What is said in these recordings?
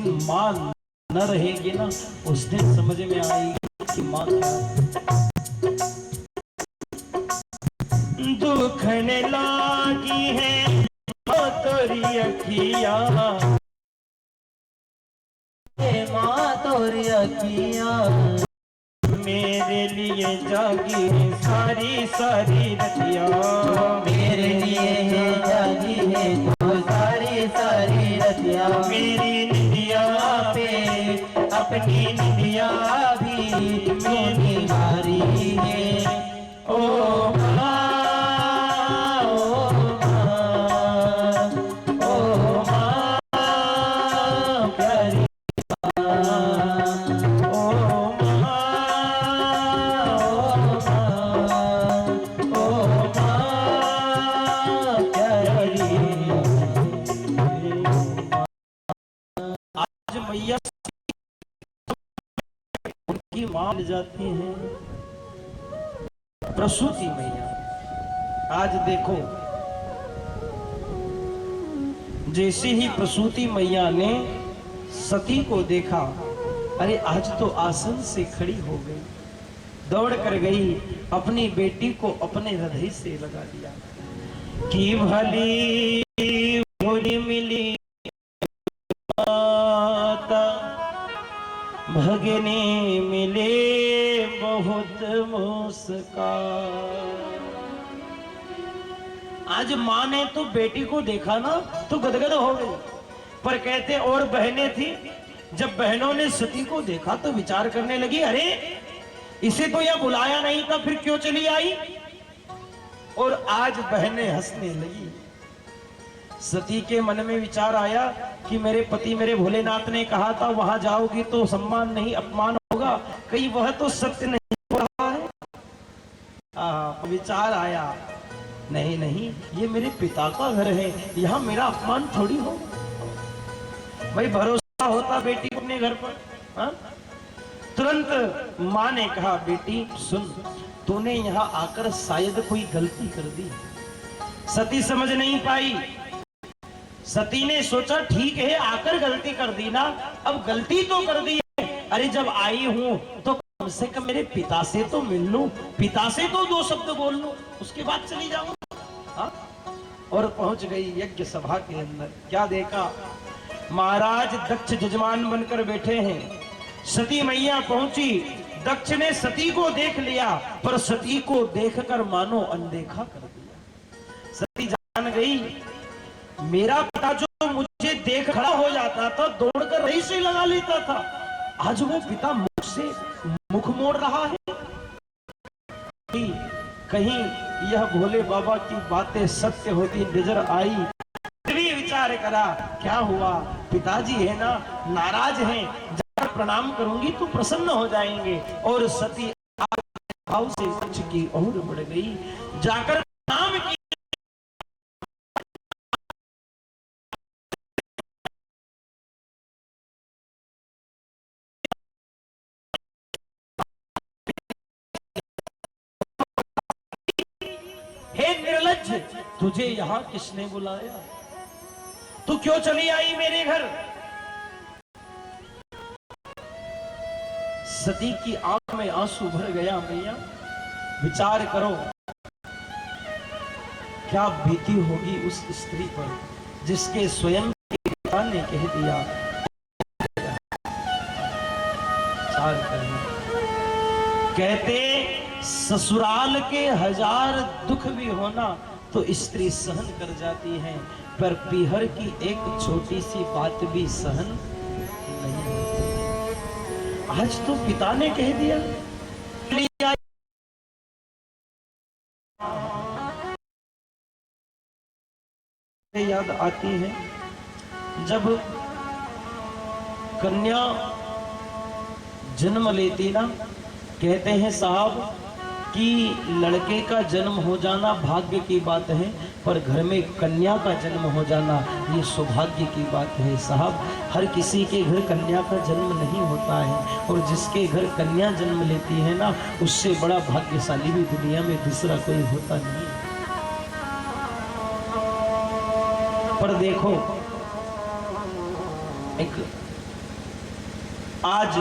दिन माँ न रहेगी ना, उस दिन समझ में आएगी कि माँ क्या है। दुखने लागी है तोरी अखिया, माँ तोरी अखिया, मेरे लिए जागी है सारी सारी रतिया, मेरे लिए है जागी है तो सारी सारी रतिया, मेरी निदिया पे अपनी निदिया भी मेरी बारी है। ओ माँ, ओ माँ, ओ माँ प्यारी, मैया उनकी मां जाती है प्रसूति मैया। आज देखो, जैसे ही प्रसूति मैया ने सती को देखा, अरे आज तो आसन से खड़ी हो गई, दौड़ कर गई, अपनी बेटी को अपने हृदय से लगा लिया कि भली भोली मिली माता, भगने मिले बहुत मुस्कान। आज माँ ने तो बेटी को देखा ना तो गदगद हो गई, पर कहते और बहनें थी, जब बहनों ने सती को देखा तो विचार करने लगी, अरे इसे तो यह बुलाया नहीं था, फिर क्यों चली आई। और आज बहनें हंसने लगी। सती के मन में विचार आया कि मेरे पति मेरे भोलेनाथ ने कहा था वहां जाओगी तो सम्मान नहीं अपमान होगा, कहीं वह तो सत्य नहीं हो रहा है। विचार आया, नहीं नहीं, ये मेरे पिता का घर है, यहाँ मेरा अपमान थोड़ी हो। भाई भरोसा होता बेटी को अपने घर पर। हा? तुरंत माँ ने कहा, बेटी सुन, तूने यहाँ आकर शायद कोई गलती कर दी। सती समझ नहीं पाई। सती ने सोचा ठीक है आकर गलती कर दी ना, अब गलती तो कर दी है, अरे जब आई हूं तो कम से कम मेरे पिता से तो मिल लूं, पिता से तो दो शब्द बोल लूं, उसके बाद चली जाऊं। हाँ? और पहुंच गई यज्ञ सभा के अंदर। क्या देखा, महाराज दक्ष जजमान बनकर बैठे हैं, सती मैया पहुंची, दक्ष ने सती को देख लिया, पर सती को देखकर मानो अनदेखा कर दिया। सती जान गई, मेरा पिता जो मुझे देख खड़ा हो जाता था, दौड़कर रही से लगा लेता था, आज वो पिता मुझसे मुख मोड़ रहा है। कहीं यह भोले बाबा की बातें सत्य होती नजर आई। भी विचार करा, क्या हुआ, पिताजी है ना, नाराज हैं, जाकर प्रणाम करूंगी तो प्रसन्न हो जाएंगे। और सती भाव से दक्ष की ओर बढ़ गई, जाकर प्रणाम किया। हे निर्लज्ज, तुझे यहाँ किसने बुलाया, तू क्यों चली आई मेरे घर। सती की आंख में आंसू भर गया। मैया विचार करो, क्या बीती होगी उस स्त्री पर जिसके स्वयं के पिता ने कह दिया। कहते ससुराल के 1000 दुख भी होना तो स्त्री सहन कर जाती है, पर पीहर की एक छोटी सी बात भी सहन नहीं होती। आज तो पिता ने कह दिया। याद आती है जब कन्या जन्म लेती ना, कहते हैं साहब कि लड़के का जन्म हो जाना भाग्य की बात है, पर घर में कन्या का जन्म हो जाना ये सौभाग्य की बात है। साहब हर किसी के घर कन्या का जन्म नहीं होता है, और जिसके घर कन्या जन्म लेती है ना, उससे बड़ा भाग्यशाली भी दुनिया में दूसरा कोई होता नहीं। पर देखो, एक आज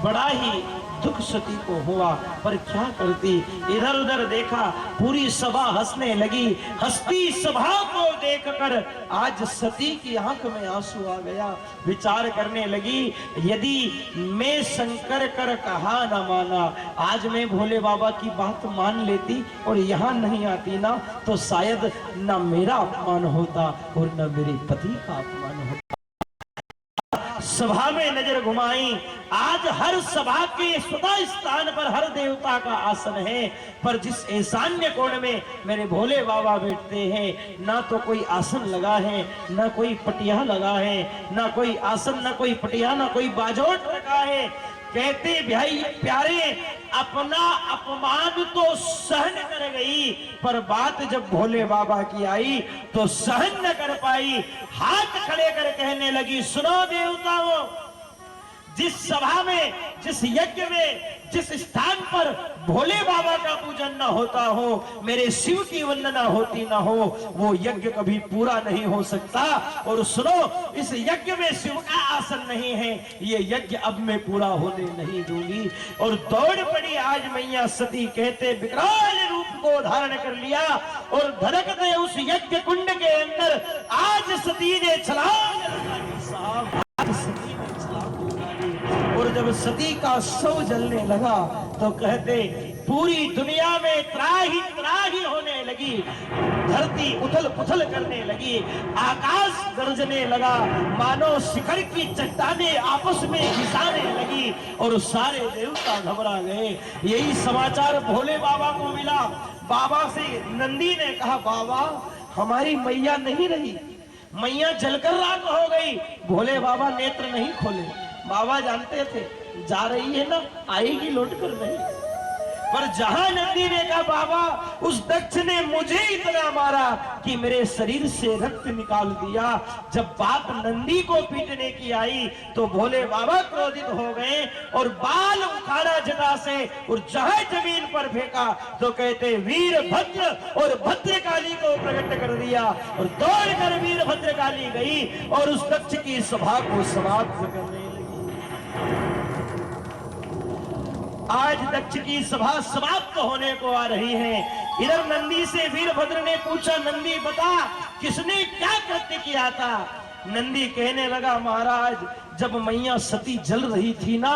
बड़ा ही दुख सती को हुआ, पर क्या करती। इधर उधर देखा, पूरी सभा हंसने लगी। हंसती सभा को देखकर आज सती की आंख में आंसू आ गया। विचार करने लगी, यदि मैं शंकर कर कहा न माना, आज मैं भोले बाबा की बात मान लेती और यहाँ नहीं आती ना, तो शायद न मेरा अपमान होता और न मेरे पति का अपमान होता। सभा में नजर घुमाई, आज हर सभा के स्वतः स्थान पर हर देवता का आसन है, पर जिस ईशान्य कोण में मेरे भोले बाबा बैठते हैं, ना तो कोई आसन लगा है, ना कोई पटिया लगा है, ना कोई आसन, ना कोई पटिया, ना कोई बाजोट लगा है। कहते भाई प्यारे, अपना अपमान तो सहन कर गई, पर बात जब भोले बाबा की आई तो सहन न कर पाई। हाथ खड़े कर कहने लगी, सुनो देवताओं, जिस सभा में, जिस यज्ञ में, जिस स्थान पर भोले बाबा का पूजन न होता हो, मेरे शिव की वंदना होती न हो, वो यज्ञ कभी पूरा नहीं हो सकता। और सुनो, इस यज्ञ में शिव का आसन नहीं है, ये यज्ञ अब मैं पूरा होने नहीं दूंगी। और दौड़ पड़ी आज मैया सती। कहते विकराल रूप को धारण कर लिया और धड़कते उस यज्ञ कुंड के अंदर आज सती ने छलांग लगाई। और जब सती का शव जलने लगा तो कहते पूरी दुनिया में त्राही त्राही होने लगी। धरती उथल पुथल करने लगी, आकाश गरजने लगा, मानो शिखर की चट्टानें आपस में घिसाने लगी और सारे देवता घबरा गए। यही समाचार भोले बाबा को मिला। बाबा से नंदी ने कहा, बाबा हमारी मैया नहीं रही, मैया जलकर राख हो गई। भोले बाबा नेत्र नहीं खोले। बाबा जानते थे जा रही है ना, आएगी लौट कर नहीं। पर जहां नंदी ने कहा, बाबा उस दक्ष ने मुझे इतना मारा कि मेरे शरीर से रक्त निकाल दिया। जब बात नंदी को पीटने की आई तो भोले बाबा क्रोधित हो गए और बाल उखाड़ा जटा से और जहां जमीन पर फेंका तो कहते वीरभद्र और भद्रकाली को प्रकट कर दिया। और दौड़कर वीरभद्रकाली गई और उस दक्ष की सभा को समाप्त करने लगी। आज दक्ष की सभा समाप्त होने को आ रही है। इधर नंदी से वीरभद्र ने पूछा, नंदी बता किसने क्या कृत्य किया था। नंदी कहने लगा, महाराज जब मैया सती जल रही थी ना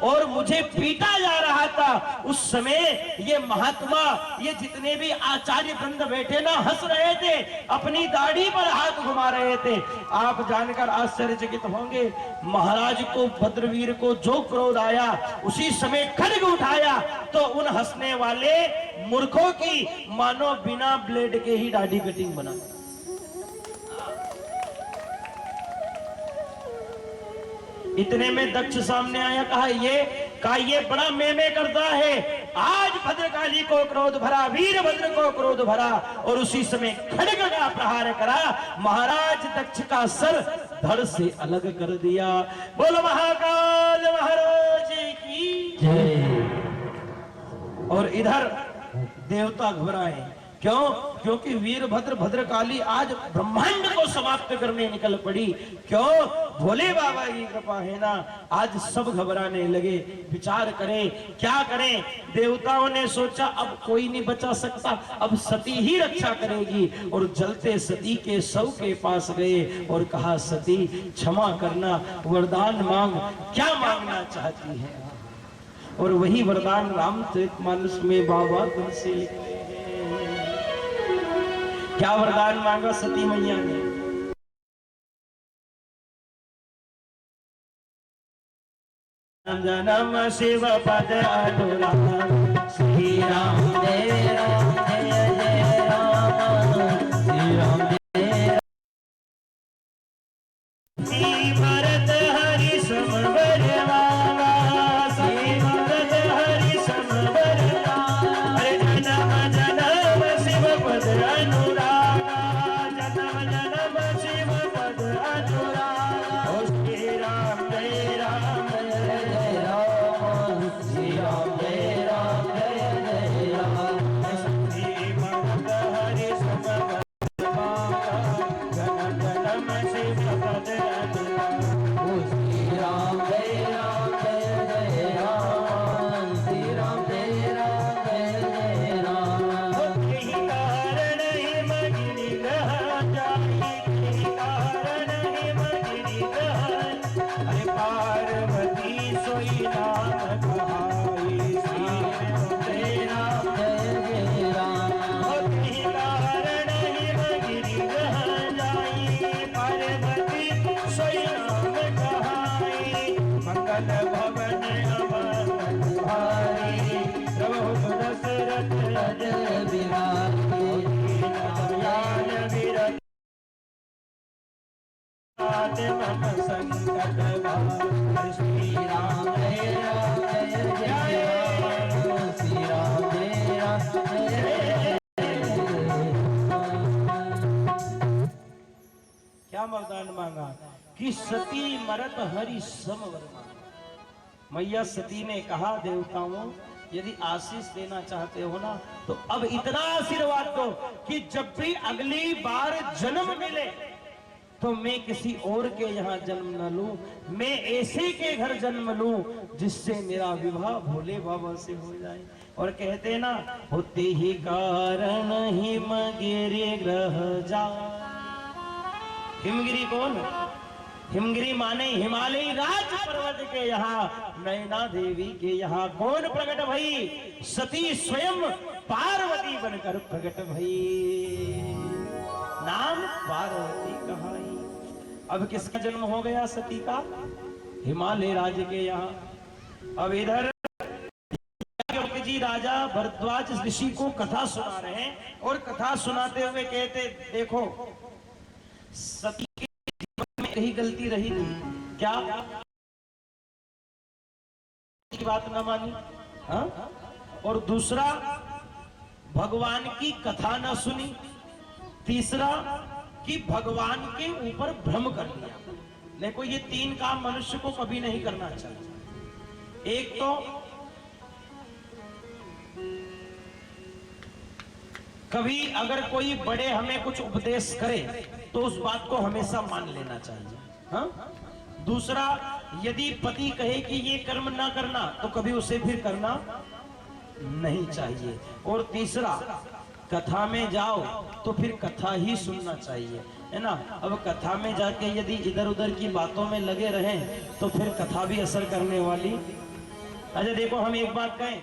और मुझे पीटा जा रहा था, उस समय ये महात्मा, ये जितने भी आचार्य वृंद बैठे ना, हंस रहे थे, अपनी दाढ़ी पर हाथ घुमा रहे थे। आप जानकर आश्चर्यचकित होंगे, महाराज को, भद्रवीर को जो क्रोध आया उसी समय खड्ग उठाया तो उन हंसने वाले मूर्खों की मानो बिना ब्लेड के ही दाढ़ी कटिंग बना। इतने में दक्ष सामने आया, कहा ये बड़ा मेमे करता है। आज भद्रकाली को क्रोध भरा, वीरभद्र को क्रोध भरा और उसी समय खड्ग का प्रहार करा। महाराज दक्ष का सर धड़ से अलग कर दिया। बोलो महाकाल महाराज की जय। और इधर देवता घबराए। क्यों? क्योंकि वीरभद्र भद्रकाली आज ब्रह्मांड को समाप्त करने निकल पड़ी। क्यों? भोले बाबा की कृपा है ना। आज सब घबराने लगे, विचार करें क्या करें। देवताओं ने सोचा अब कोई नहीं बचा सकता, अब सती ही रक्षा करेगी। और जलते सती के शव के पास गए और कहा, सती क्षमा करना, वरदान मांग, क्या मांगना चाहती है। और वही वरदान रामचरितमानस में बाबा तुमसे लिखे। क्या वरदान मांगा सती मैया ने? जन्म शिव पद अधूरा, श्री राम जय राम जय जय राम, श्री राम जय श्री भरत हरि समवर वाला, श्री भरत हरि समवर वाला। जन्म जन्म शिव पद अनुरागा, सकल भवन अमन भारी, प्रभु दशरथ अजय बिहारी, ज्ञान विरत मन संकट भार। श्री राम जय जय राम, श्री राम जय जय। क्या वरदान मांगा कि सती मरत हरि समवर मांगा। मैया सती ने कहा देवताओं यदि आशीष देना चाहते हो ना तो अब इतना आशीर्वाद दो कि जब भी अगली बार जन्म मिले तो मैं किसी और के यहाँ जन्म न लूं, मैं ऐसे के घर जन्म लूं जिससे मेरा विवाह भोले बाबा से हो जाए। और कहते ना होते ही कारण हिमगिरि ग्रह जा। हिमगिरी कौन? हिमगिरी माने हिमालय राज पर्वत के यहाँ नैना देवी के यहाँ कौन प्रकट भई? सती स्वयं पार्वती बनकर प्रकट भई, नाम पार्वती कहाई। अब किसका जन्म हो गया सती का? हिमालय राज्य के यहाँ। अब इधर जी राजा भरद्वाज ऋषि को कथा सुना रहे हैं और कथा सुनाते हुए कहते देखो सती के जीवन में यही गलती रही थी क्या की बात न मानी, हाँ? और दूसरा भगवान की कथा न सुनी, तीसरा कि भगवान के ऊपर भ्रम कर लिया। देखो ये तीन काम मनुष्य को कभी नहीं करना चाहिए। एक तो कभी अगर कोई बड़े हमें कुछ उपदेश करे तो उस बात को हमेशा मान लेना चाहिए, हाँ? दूसरा यदि पति कहे कि ये कर्म ना करना तो कभी उसे फिर करना नहीं चाहिए। और तीसरा कथा में जाओ तो फिर कथा ही सुनना चाहिए, है ना? अब कथा में जाके यदि इधर उधर की बातों में लगे रहें तो फिर कथा भी असर करने वाली। अच्छा देखो हम एक बात कहें,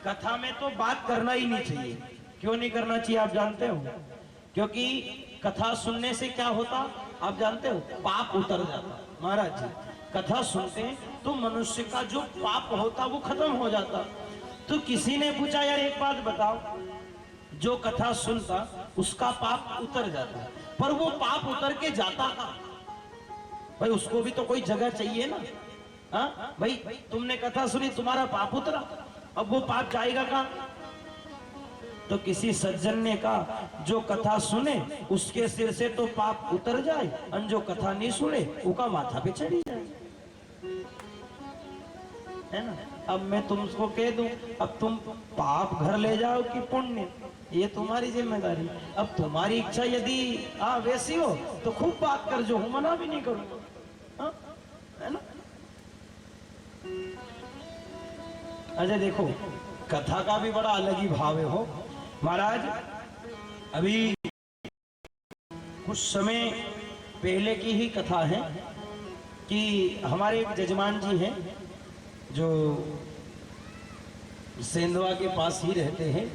कथा में तो बात करना ही नहीं चाहिए। क्यों नहीं करना चाहिए आप जानते हो? क्योंकि कथा सुनने से क्या होता आप जानते हो? पाप उतर जाता। महाराज जी कथा सुनते हैं तो मनुष्य का जो पाप होता वो खत्म हो जाता। तो किसी ने पूछा यार एक बात बताओ, जो कथा सुनता उसका पाप उतर जाता पर वो पाप उतर के जाता कहाँ? भाई उसको भी तो कोई जगह चाहिए ना, हाँ? भाई तुमने कथा सुनी तुम्हारा पाप उतरा, अब वो पाप जाएगा कहाँ? तो किसी सज्जन ने कहा जो कथा सुने उसके सिर से तो पाप उतर जाए और जो कथा नहीं सुने उसका माथा पे चढ़ी जाए, है ना? अब मैं तुमको कह दूं अब तुम पाप घर ले जाओ कि पुण्य ये तुम्हारी जिम्मेदारी। अब तुम्हारी इच्छा यदि वैसी हो तो खूब बात कर, जो हूं मना भी नहीं करूंगा, हाँ? है ना? अच्छा देखो कथा का भी बड़ा अलग ही भाव है हो महाराज। अभी कुछ समय पहले की ही कथा है कि हमारे एक जजमान जी हैं जो सेंधवा के पास ही रहते हैं,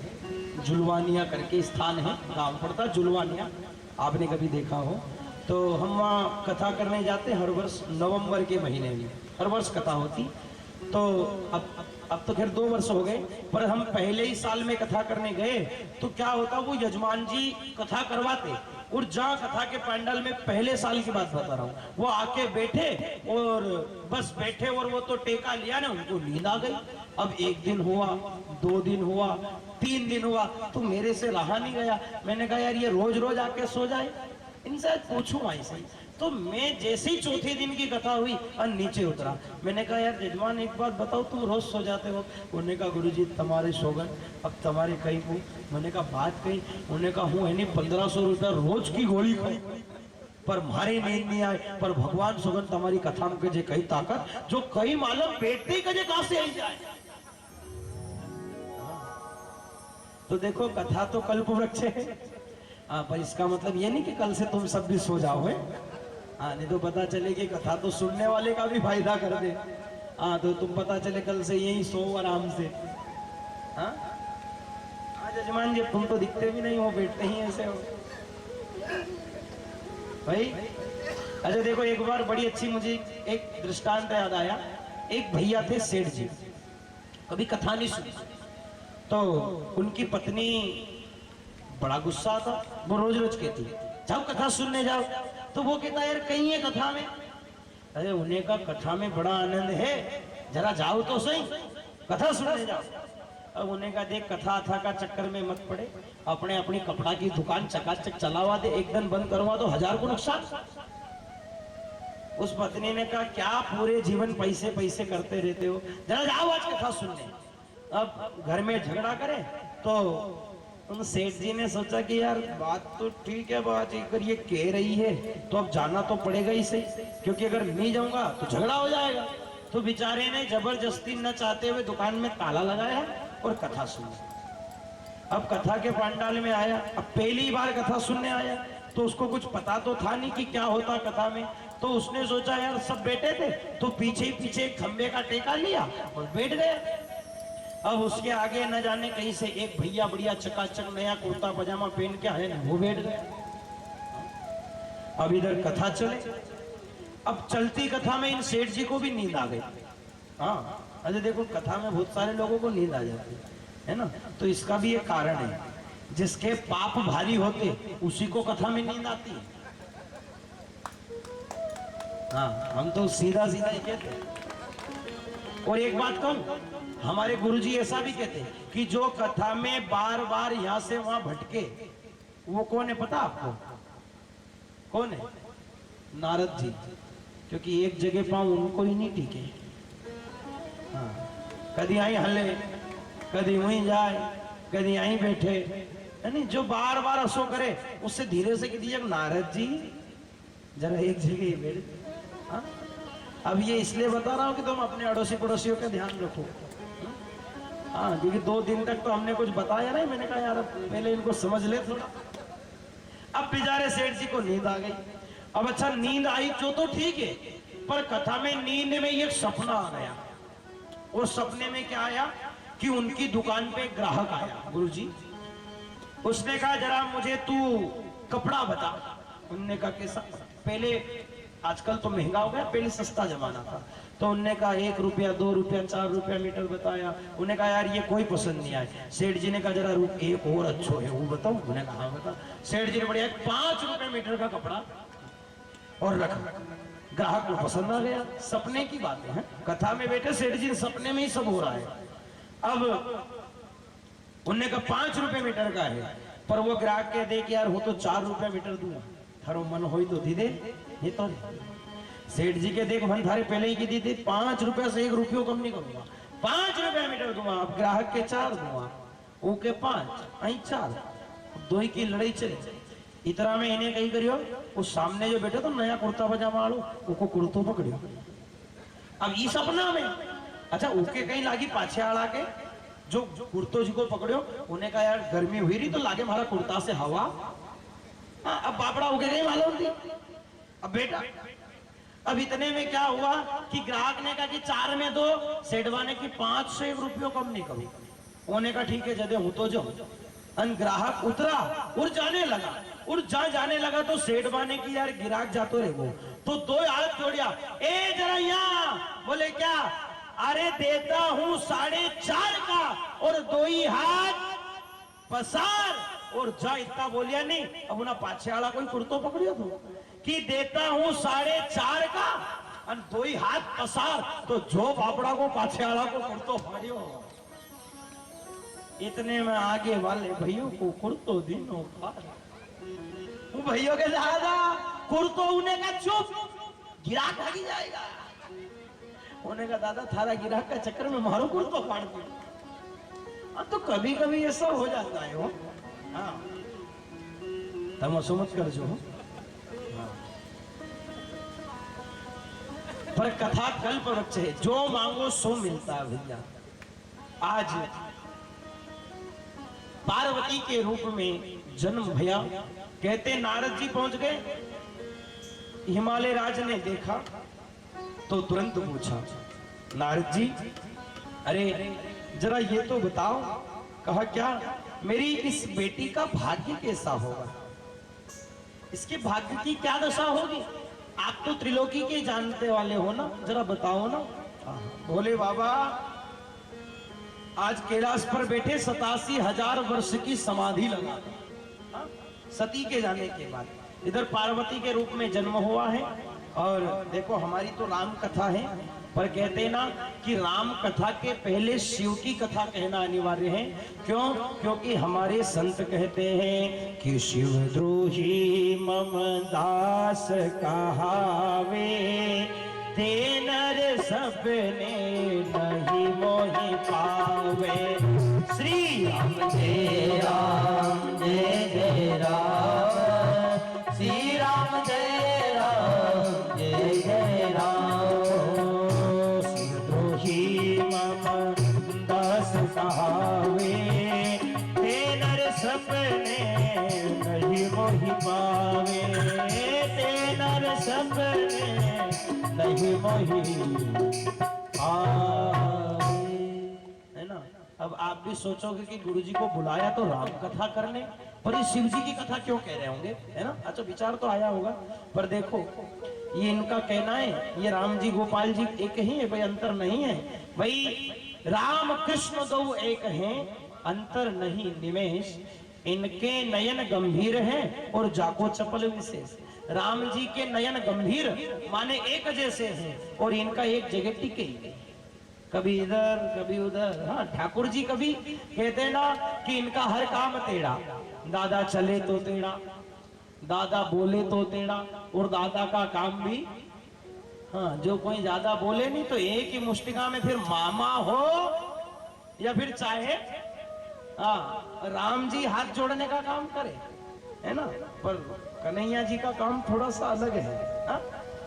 जुलवानिया करके स्थान है, गांव पड़ता जुलवानिया, आपने कभी देखा हो तो हम वहाँ कथा करने जाते हर वर्ष नवंबर के महीने में, हर वर्ष कथा होती। तो अब तो खैर 2 वर्ष हो गए, पर हम पहले ही साल में कथा करने गए तो क्या होता वो यजमान जी कथा करवाते और जहाँ कथा के पंडाल में पहले साल की बात बता रहा हूँ, वो आके बैठे और बस बैठे और वो तो टेका लिया ना, उनको नींद आ गई। अब 1 दिन हुआ, 2 दिन हुआ, 3 दिन हुआ तो मेरे से रहा नहीं गया। मैंने कहा यार ये रोज रोज आके सो जाए, इनसे पूछूं ऐसे। तो मैं जैसे ही चौथे दिन की कथा हुई और नीचे उतरा, मैंने कहा यार जजमान एक बात बताओ तुम रोज सो जाते हो? उन्होंने कहा गुरुजी तुम्हारे सोगन अब तुम्हारे कहीं को। मैंने कहा बात कही? उन्होंने कहा हूँ है नहीं 1500 रुपया रोज की गोली खाई पर मारे नींद नहीं आए, पर भगवान सोगन तुम्हारी कथा में जे कई ताकत जो कई मालूम बैठते कजे कहां से आई जाए। तो देखो कथा तो कल्प वृक्ष है, पर इसका मतलब ये नहीं कि कल से तुम सब भी सो जाओ, है? हाँ, नहीं तो पता चले कि कथा तो सुनने वाले का भी फायदा कर दे। हाँ, तो तुम पता चले कल से यही सो आराम से। हाँ जजमान जी तुम तो दिखते भी नहीं हो, बैठते ही ऐसे हो भाई। अच्छा देखो एक बार बड़ी अच्छी मुझे एक दृष्टांत याद आया एक भैया थे सेठ जी, कभी कथा नहीं सुनी, तो उनकी पत्नी बड़ा गुस्सा आता, वो रोज रोज कहती जाओ कथा सुनने जाओ, तो वो कहता यार कहीं है कथा में। अरे उन्हें का कथा में बड़ा आनंद है, जरा जाओ तो सही, कथा सुनने जाओ। अब उन्हें का देख कथा अथा का चक्कर में मत पड़े, अपने अपनी कपड़ा की दुकान चकाचक चलावा दे, एक दिन बंद करवा दो, 1000 को नुकसान। उस पत्नी ने कहा क्या पूरे जीवन पैसे पैसे करते रहते हो, जरा जाओ आज कथा सुनने। अब घर में झगड़ा करे तो उन सेठ जी ने सोचा कि यार बात तो ठीक है, बात अगर ये कह रही है तो अब जाना तो पड़ेगा ही सही, क्योंकि अगर नहीं जाऊंगा तो झगड़ा हो जाएगा। तो बेचारे ने जबरदस्ती न चाहते हुए दुकान में ताला लगाया और कथा सुनी। अब कथा के पंडाल में आया, अब पहली बार कथा सुनने आया, तो उसको कुछ पता तो था नहीं कि क्या होता कथा में। तो उसने सोचा यार सब बैठे थे तो पीछे ही पीछे खंबे का टेका लिया और बैठ गया। अब उसके आगे न जाने कहीं से एक भैया बढ़िया चकाचक नया कुर्ता पजामा पहन के आए, वो बैठ गए। अब इधर कथा चले, अब चलती कथा में इन सेठ जी को भी नींद आ गई। हाँ अरे देखो कथा में बहुत सारे लोगों को नींद आ जाती है ना, तो इसका भी एक कारण है, जिसके पाप भारी होते उसी को कथा में नींद आती है। हाँ हम तो सीधा सीधा ही कहते हैं। और एक बात कहूं, हमारे गुरुजी ऐसा भी कहते हैं कि जो कथा में बार बार यहां से वहां भटके वो कौन है पता आपको? कौन है? नारद जी, क्योंकि एक जगह पाऊं उनको ही नहीं टीके। हाँ कभी आई हले, कभी वहीं जाए, कभी आई बैठे, यानी जो बार बार असो करे उससे धीरे से कह दीजिए नारद जी जरा एक जगह ही बैठ। हाँ? अब ये इसलिए बता रहा हूं कि तुम अपने अड़ोसी पड़ोसियों का ध्यान रखो। हाँ क्योंकि 2 दिन तक तो हमने कुछ बताया नहीं, मैंने कहा यार पहले इनको समझ ले थोड़ा। अब बेचारे सेठ जी को नींद आ गई। अब अच्छा नींद आई तो ठीक है, पर कथा में नींद में एक सपना आ गया। उस सपने में क्या आया कि उनकी दुकान पे ग्राहक आया गुरुजी, उसने कहा जरा मुझे तू कपड़ा बता। उनने कहा कैसा? पहले आजकल तो महंगा हो गया, पहले सस्ता जमाना था। तो उनने कहा 1 रुपया 2 रुपया 4 रुपया मीटर बताया। उन्हें कहा यार ये कोई पसंद नहीं आया। सेठ जी ने कहा जरा एक और अच्छो है वो बताओ। उन्हें कहा बता। सेठ जी ने बढ़िया 5 रुपए मीटर का कपड़ा और रखा। ग्राहक को पसंद आ गया। सपने की बात है, कथा में बैठे सेठ जी सपने में ही सब हो रहा है। अब उन्होंने कहा 5 रुपए मीटर का है, पर वो ग्राहक कह दे कि यार वो तो 4 रुपए मीटर दूंगा, थारो मन हो तो दी दे। ये तो सेठ जी के देख मन थारे पहले ही की दी थी, 5 रुपए से 1 रुपया कम नहीं करूंगा, 5 रुपया मीटर दूंगा। अब ग्राहक के 4 दूंगा, ओके 5 आई 4, 2 ही की लड़ाई चली। इतना में इन्हें कही करियो, उस सामने जो बैठे तो नया कुर्ता पजामा वालों उनको कुर्तो पकड़ियो। अब ये सपना में अच्छा उनके कहीं लागी पाछे आड़ा के जो कुर्तो जी को पकड़ियो। उन्हें कहा यार गर्मी हुई रही तो लागे हमारा कुर्ता से हवा। अब बापड़ा उगे गई मालूम थी। अब बेटा अब इतने में क्या हुआ कि ग्राहक ने कहा कि 4 में दो, सेठवा ने कि 5 से 1 रुपया कम नहीं करूँ। उन्होंने कहा ठीक है जदे हूं तो जाओ। ग्राहक उतरा और जाने लगा, और जाने लगा तो सेठवा ने कि यार गिराक जातो रे वो तो 2 हाथ जोड़िया, ए जरा यहाँ। बोले क्या? अरे देता हूं 4.5 का और 2 ही हाथ पसार और जा। इतना बोलिया नहीं। अब उन्हें पाछे वाला कोई कुर्तो पकड़ियो तो कि देता हूं 4.5 का और 2 ही हाथ पसार, तो जो बापड़ा को पाछे वाला को कुर्तो फाड़ियो। इतने में आगे वाले भैयों को कुर्तो दिनों पार। वो भैयों के दादा कुर्तो उन्हें का चुप, गिराक भागी जाएगा। उन्हें का दादा थारा गिराक का चक्कर में मारो कुर्तो फाड़ दिया। तो कभी कभी ऐसा हो जाता है। वो हाँ तम समझ कर जो हाँ। पर कथा कल्प वृक्ष है, जो मांगो सो मिलता है भैया। आज पार्वती के रूप में जन्म भैया। कहते नारद जी पहुंच गए, हिमालय राज ने देखा तो तुरंत पूछा नारद जी अरे जरा ये तो बताओ। कहा क्या? मेरी इस बेटी का भाग्य कैसा होगा, इसके भाग्य की क्या दशा होगी? आप तो त्रिलोकी के जानते वाले हो ना, जरा बताओ ना बोले बाबा आज कैलाश पर बैठे 87,000 वर्ष की समाधि लगा दी। सती के जाने के बाद इधर पार्वती के रूप में जन्म हुआ है। और देखो हमारी तो राम कथा है, पर कहते हैं ना कि राम कथा के पहले शिव की कथा कहना अनिवार्य है। क्यों? क्योंकि हमारे संत कहते हैं कि शिव द्रोही मम दास कहावे, ते नर सपने नहीं मोहि पावे। श्री राम जय राम जय जय राम, श्री राम जय राम जय जय राम। शिव द्रोही मम दास कहावे, ते नर सपने नहीं मोहि पावे, ते नर सपने नहीं मोहि पावे। है ना? अब आप भी सोचोगे कि गुरुजी को बुलाया तो राम कथा करने, पर ये शिव जी की कथा क्यों कह रहे होंगे, है ना? अच्छा विचार तो आया होगा, पर देखो ये इनका कहना है, ये राम जी गोपाल जी एक ही है भाई, अंतर नहीं है भाई। राम कृष्ण दो एक हैं, अंतर नहीं निमेश, इनके नयन गंभीर हैं और जाको चपल विशेष। राम जी के नयन गंभीर माने एक जैसे हैं और इनका एक जगह टिके, कभी इधर कभी उधर। हाँ ठाकुर जी कभी कहते ना कि इनका हर काम टेढ़ा, दादा चले तो टेढ़ा, दादा बोले तो टेढ़ा, और दादा का काम भी। हाँ जो कोई ज्यादा बोले नहीं तो एक ही मुष्टिका में फिर मामा हो या फिर चाहे राम जी हाथ जोड़ने का काम करे, है ना? पर कन्हैया जी का काम थोड़ा सा अलग है।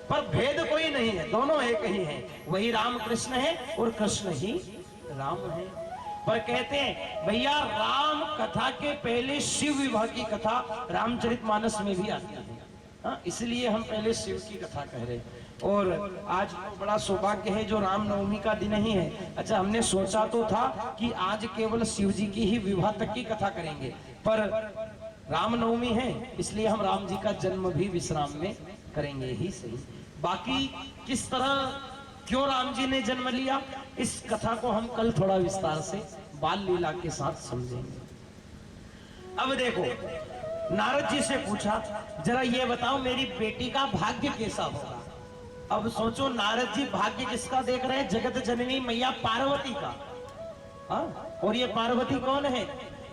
पर भेद कोई नहीं है, दोनों एक ही है, वही राम कृष्ण है और कृष्ण ही राम है। पर कहते हैं भैया राम कथा के पहले शिव विवाह की कथा रामचरितमानस में भी आती है। इसलिए हम पहले शिव की कथा कह रहे हैं। और आज तो बड़ा सौभाग्य है जो रामनवमी का दिन ही है। अच्छा हमने सोचा तो था कि आज केवल शिव जी की ही विवाह तक की कथा करेंगे, पर रामनवमी है इसलिए हम राम जी का जन्म भी विश्राम में करेंगे ही सही। बाकी किस तरह क्यों राम जी ने जन्म लिया, इस कथा को हम कल थोड़ा विस्तार से बाल लीला के साथ समझेंगे। अब देखो नारद जी से पूछा जरा ये बताओ मेरी बेटी का भाग्य कैसा होगा। अब सोचो नारद जी भाग्य किसका देख रहे हैं, जगत जननी मैया पार्वती का। और ये पार्वती कौन है?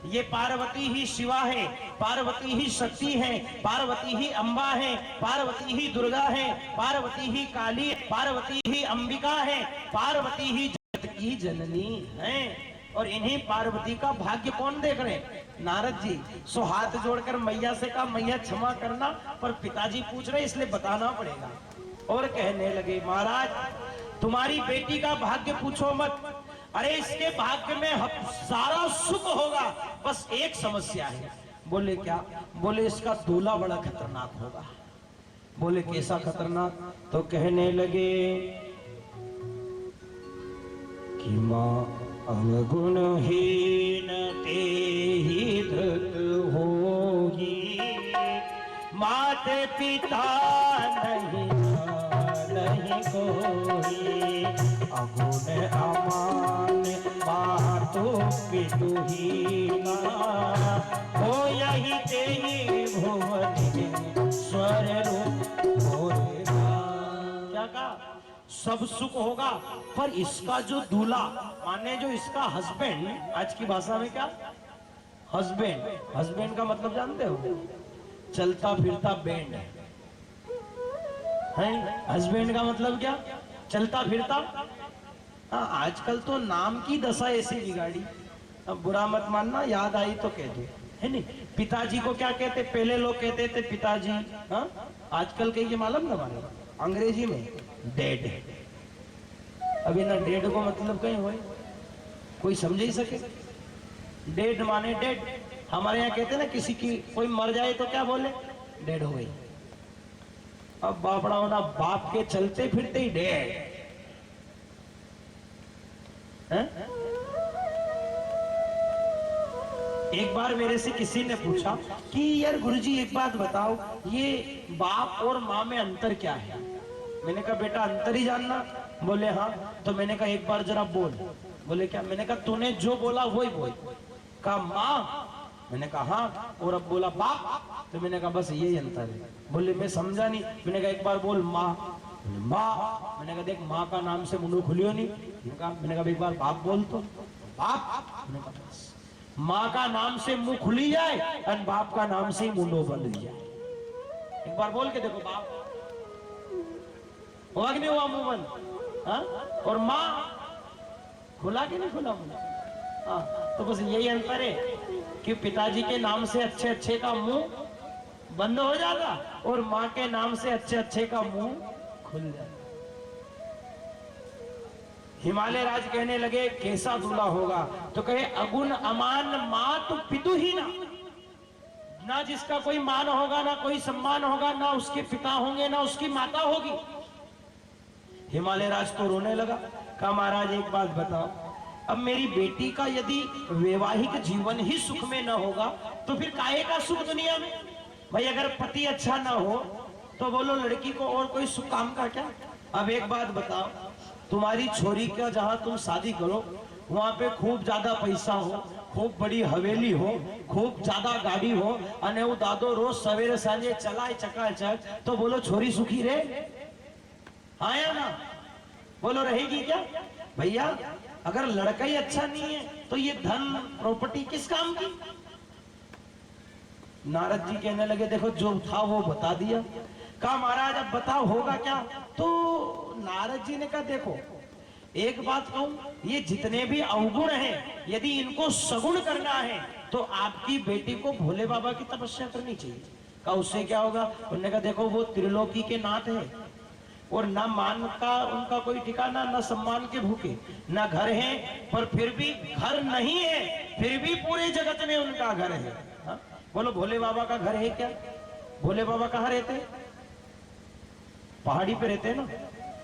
ये पार्वती ही शिवा है, पार्वती ही शक्ति है, पार्वती ही अम्बा है, पार्वती ही दुर्गा है, पार्वती ही काली, पार्वती ही अंबिका है, पार्वती ही जगत की जननी है। और इन्हीं पार्वती का भाग्य कौन देख रहे हैं? नारद जी। सो हाथ जोड़कर मैया से कहा मैया क्षमा करना, पर पिताजी पूछ रहे इसलिए बताना पड़ेगा। और कहने लगे महाराज तुम्हारी बेटी का भाग्य पूछो मत, अरे इसके भाग्य में सारा सुख होगा, बस एक समस्या है। बोले क्या? बोले इसका दूल्हा बड़ा खतरनाक होगा। बोले कैसा खतरनाक? तो कहने लगे कि मां अवगुणहीन ते ही धृत होगी, माते पिता नहीं कोई, अगुण अमान मातु पितु ही हो यही तेरी भुवन स्वर रूप। क्या कहा? सब सुख होगा, पर इसका जो दूल्हा माने जो इसका हस्बैंड, आज की भाषा में क्या हस्बैंड, हस्बैंड का मतलब जानते हो? चलता फिरता बैंड है। हस्बैंड का मतलब क्या? चलता फिरता। आजकल तो नाम की दशा ऐसी बिगाड़ी, अब बुरा मत मानना, याद आई तो कह दो, है नहीं? पिताजी को क्या कहते? पहले लोग कहते थे पिताजी, आजकल कहिए मालूम ना मालूम अंग्रेजी में डेड। अभी ना डेड को मतलब कहीं हो कोई समझ ही सके। डेड माने डेड। हमारे यहाँ कहते ना किसी की कोई मर जाए तो क्या बोले? डेड हो गई। अब बापड़ा होना बाप के चलते फिरते ही डेड है? एक बार मेरे से किसी ने पूछा कि यार गुरुजी एक बात बताओ, ये बाप और माँ में अंतर क्या है? मैंने कहा बेटा अंतर ही जानना, बोले हाँ। तो मैंने कहा एक बार जरा बोल। बोले क्या? मैंने कहा तूने जो बोला वही बोल। कहा माँ। मैंने कहा हाँ। और अब बोला बाप। तो मैंने कहा बस यही अंतर है। बोले मैं समझा नहीं। मैंने कहा एक बार बोल माँ। माँ। मैंने कहा देख माँ का नाम से मुंह खुलियो नहीं। मैंने कहा एक बार बाप बोल तो। बाप। मैंने कहा बस माँ का नाम से मुंह खुली जाए और बाप का नाम से मुंह बंद जाए। एक बार बोल के देखो बाप। हुआ कि नहीं हुआ मुंह बंद? हाँ? और माँ खुला कि नहीं खुला मुंह? हाँ। तो बस यही अंतर है कि पिताजी के नाम से अच्छे अच्छे का मुंह बंद हो जाता और माँ के नाम से अच्छे अच्छे का मुंह खुल जाता। हिमालय राज कहने लगे कैसा दूल्हा होगा? तो कहे अगुण अमान मात पितु ही ना जिसका कोई मान होगा, ना कोई सम्मान होगा, ना उसके पिता होंगे, ना उसकी माता होगी। हिमालय राज तो रोने लगा। कहा महाराज एक बात बताओ, अब मेरी बेटी का यदि वैवाहिक जीवन ही सुख में न होगा तो फिर काहे का सुख दुनिया में? भाई अगर पति अच्छा ना हो तो बोलो लड़की को और कोई सुख काम का क्या? अब एक बात बताओ, तुम्हारी छोरी का जहां तुम शादी करो वहां पे खूब ज्यादा पैसा हो, खूब बड़ी हवेली हो, खूब ज्यादा गाड़ी हो, अने वो दादो रोज सवेरे सांझे चलाए चकाचक, तो बोलो छोरी सुखी रहे? हाँ या ना? बोलो रहेगी क्या? भैया अगर लड़का ही अच्छा नहीं है तो ये धन प्रॉपर्टी किस काम की? नारद जी कहने लगे देखो जो था वो बता दिया। कहा महाराज अब बताओ होगा क्या? तो नारद जी ने कहा देखो एक बात कहूं, ये जितने भी अवगुण हैं यदि इनको सगुण करना है तो आपकी बेटी को भोले बाबा की तपस्या करनी चाहिए। कहा उससे क्या होगा? उन्होंने कहा देखो वो त्रिलोकी के नाथ है और ना मान का उनका कोई ठिकाना, ना सम्मान के भूखे, ना घर है, पर फिर भी घर नहीं है फिर भी पूरे जगत में उनका घर है। हा? बोलो भोले बाबा का घर है क्या? भोले बाबा कहाँ रहते हैं? पहाड़ी पे रहते हैं ना।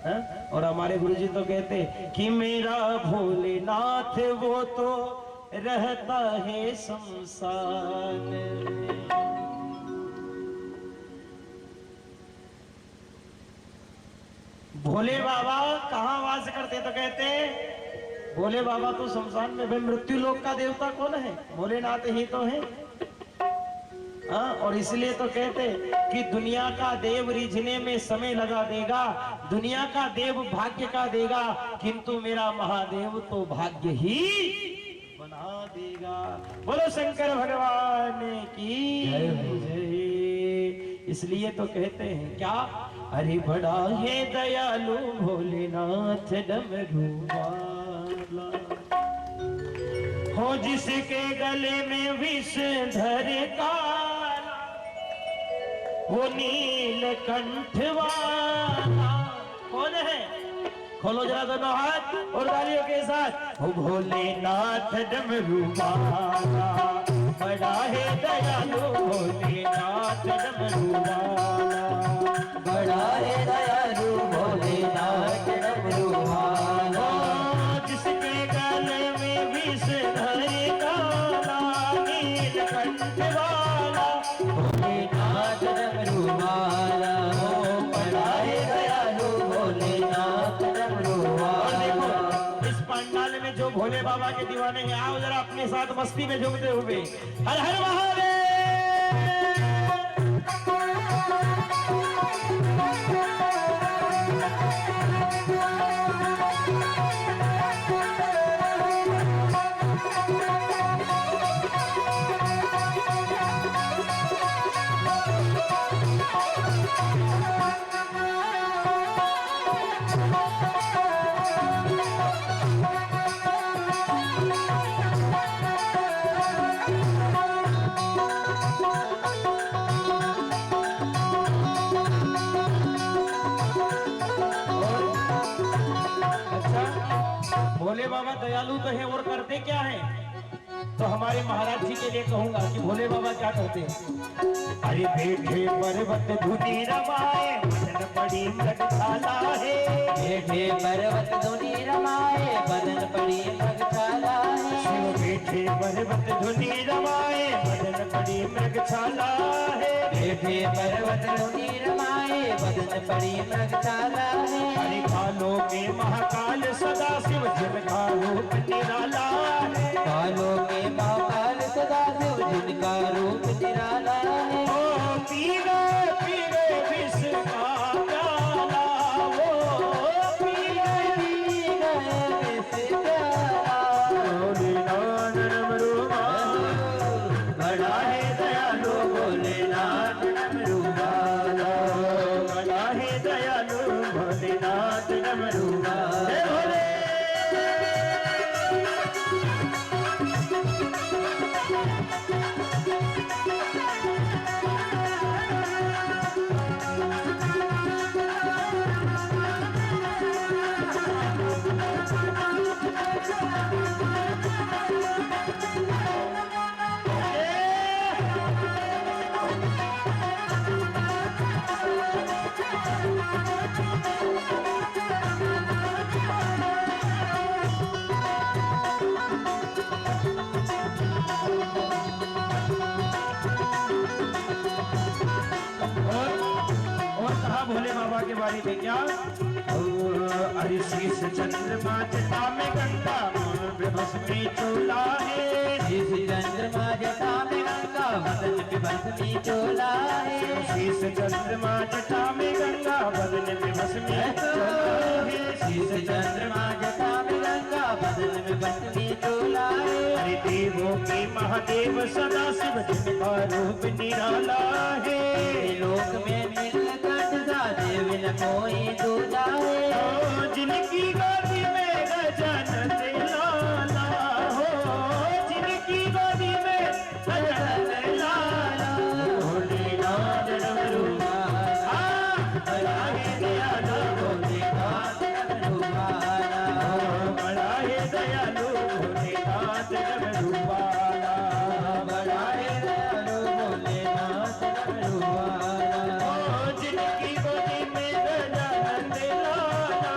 हा? और हमारे गुरुजी तो कहते कि मेरा भोलेनाथ वो तो रहता है शमशान में। भोले बाबा कहाँ वास करते? तो कहते भोले बाबा तो शमशान में। भाई मृत्यु लोक का देवता कौन है? भोलेनाथ ही तो है। हाँ, और इसलिए तो कहते कि दुनिया का देव रिझने में समय लगा देगा, दुनिया का देव भाग्य का देगा, किंतु मेरा महादेव तो भाग्य ही बना देगा। बोलो शंकर भगवान की जय। इसलिए तो कहते हैं क्या? अरे बड़ा है दयालु भोलेनाथ डमरू वाला, हो जिसके गले में विष धर काला, वो नीलकंठ वाला कौन है? खोलो जरा दोनों हाथ और तालियों के साथ। वो भोलेनाथ डमरू वाला, बड़ा है दयालु भोलेनाथ डमरू वाला, बड़ा है दयालु भोलेनाथ डमरू वाला, जिसके गले में विष धर काला, नीलकंठ वाला, भोलेनाथ डमरू वाला, बड़ा है दयालु भोलेनाथ डमरू वाला। इस पंडाल में जो भोले बाबा के दीवाने हैं आओ जरा अपने साथ मस्ती में झूमते हुए हर हर महादेव। भोले बाबा दयालु तो है और करते क्या है? तो हमारे महाराज जी के लिए कहूंगा कि भोले बाबा क्या करते हैं। अरे बैठे पर्वत धुनी रमाए, बदन बड़ी मृगशाला है, बैठे पर्वत धुनी रमाए, बदन बड़ी मृगशाला है, शिव बैठे पर्वत धुनी रमाए, बदन बड़ी मृगशाला है, बैठे पर्वत धुनी रमाए बदन पड़ी मृगशाला है। अरे कालों के महाकाल सदा शिव जिनका रूप निराला है। कालों के महाकाल सदा शिव जिनका रूप निराला है। ओ पीरे पीरे विष का प्याला, वो पीरे पीरे विष प्याला। भोलेनाथ डमरू वाला, बड़ा है दयालु भोलेनाथ डमरू वाला। बड़ा है दयालु भोलेनाथ डमरू वाला। जय भोले। और कहा भोले बाबा के बारे में क्या? अरे शीश चंद्रमा जटा में गंगा बेबस में चोला है। शीश चंद्रमा जटा में गंगा बदन पे भस्मी चोला है। शीश चंद्रमा जटा में गंगा बदन में बस में चोला है। शीश चंद्रमा जटा में गंगा बदन में भस्मी चोला है। अरे देवों के महादेव सदा शिव जिनका रूप निराला है। लोक में नीलकंठ सा देव न कोई दूजा है। ओ जिनकी गोदी में गजानन लाला हो, जिनकी गोदी में गजानन लाला। भोलेनाथ डमरू वाला, बड़ा है दयालु भोलेनाथ डमरू वाला। बड़ा है दयालु भोलेनाथ डमरू वाला। बड़ा है दयालु भोलेनाथ डमरू वाला। ओ जिनकी गोदी में गजानन लाला,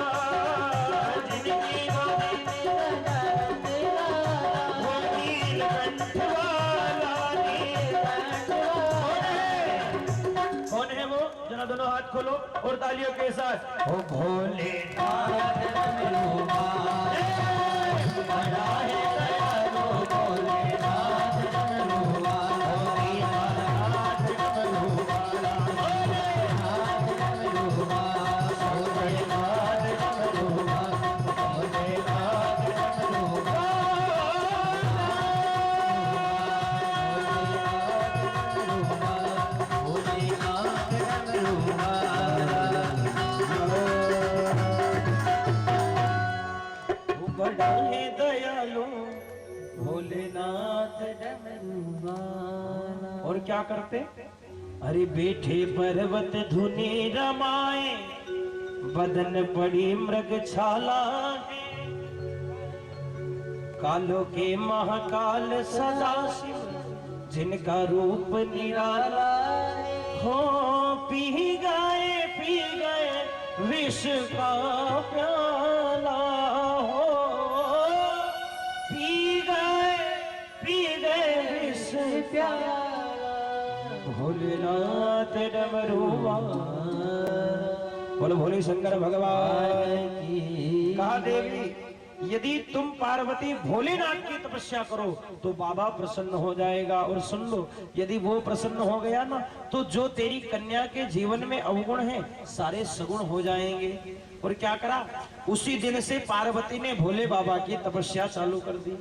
जिनकी गोदी में गजानन लाला। वो नीलकंठ वाला, नीलकंठ वाला। कौन है वो? जरा दोनों हाथ खोलो और तालियों के साथ ओ भोलेनाथ डमरू वाला। बड़ा है दयालु भोलेनाथ डमरू वाला। भोलेनाथ डमरू वाला, भोलेनाथ डमरू वाला। भोलेनाथ डमरू वाला, भोलेनाथ डमरू बड़ा है दयालु भोलेनाथ डमरू वाला। और क्या करते? अरे बैठे पर्वत धुनी रमाए बदन पड़ी मृगशाला है। कालों के महाकाल सदा शिव जिनका रूप निराला हो। पी गए विष का प्याला हो। पी गए विष प्याला। भोलेनाथ डमरू वाला। बोलो भोले शंकर भगवान की। कहा देवी यदि तुम पार्वती भोलेनाथ की तपस्या करो तो बाबा प्रसन्न हो जाएगा। और सुन लो, यदि वो प्रसन्न हो गया ना तो जो तेरी कन्या के जीवन में अवगुण है सारे सगुण हो जाएंगे। और क्या करा? उसी दिन से पार्वती ने भोले बाबा की तपस्या चालू कर दी।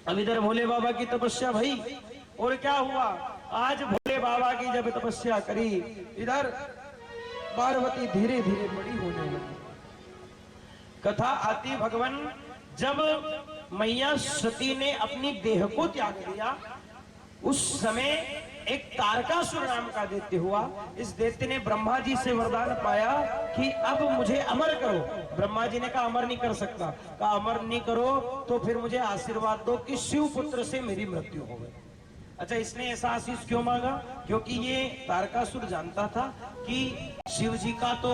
अब इधर भोले बाबा की तपस्या भई और क्या हुआ? आज भोले बाबा की जब तपस्या करी, इधर पार्वती धीरे धीरे बड़ी होने लगी। कथा आती भगवान जब मैया सती ने अपनी देह को त्याग दिया, उस समय एक तारकासुर नाम का दैत्य हुआ। इस दैत्य ने ब्रह्मा जी से वरदान पाया कि अब मुझे अमर करो। ब्रह्मा जी ने कहा अमर नहीं कर सकता। कहा अमर नहीं करो तो फिर मुझे आशीर्वाद दो कि शिव पुत्र से मेरी मृत्यु हो गई। अच्छा, इसने ऐसा आशीष क्यों मांगा? क्योंकि ये तारकासुर जानता था कि शिव जी का तो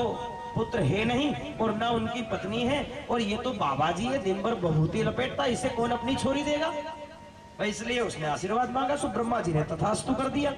पुत्र है नहीं और ना उनकी पत्नी है, और ये तो बाबा जी है, दिन भर बहुती लपेटता, इसे कौन अपनी छोरी देगा। इसलिए उसने आशीर्वाद मांगा। सो ब्रह्मा जी ने तथास्तु कर दिया।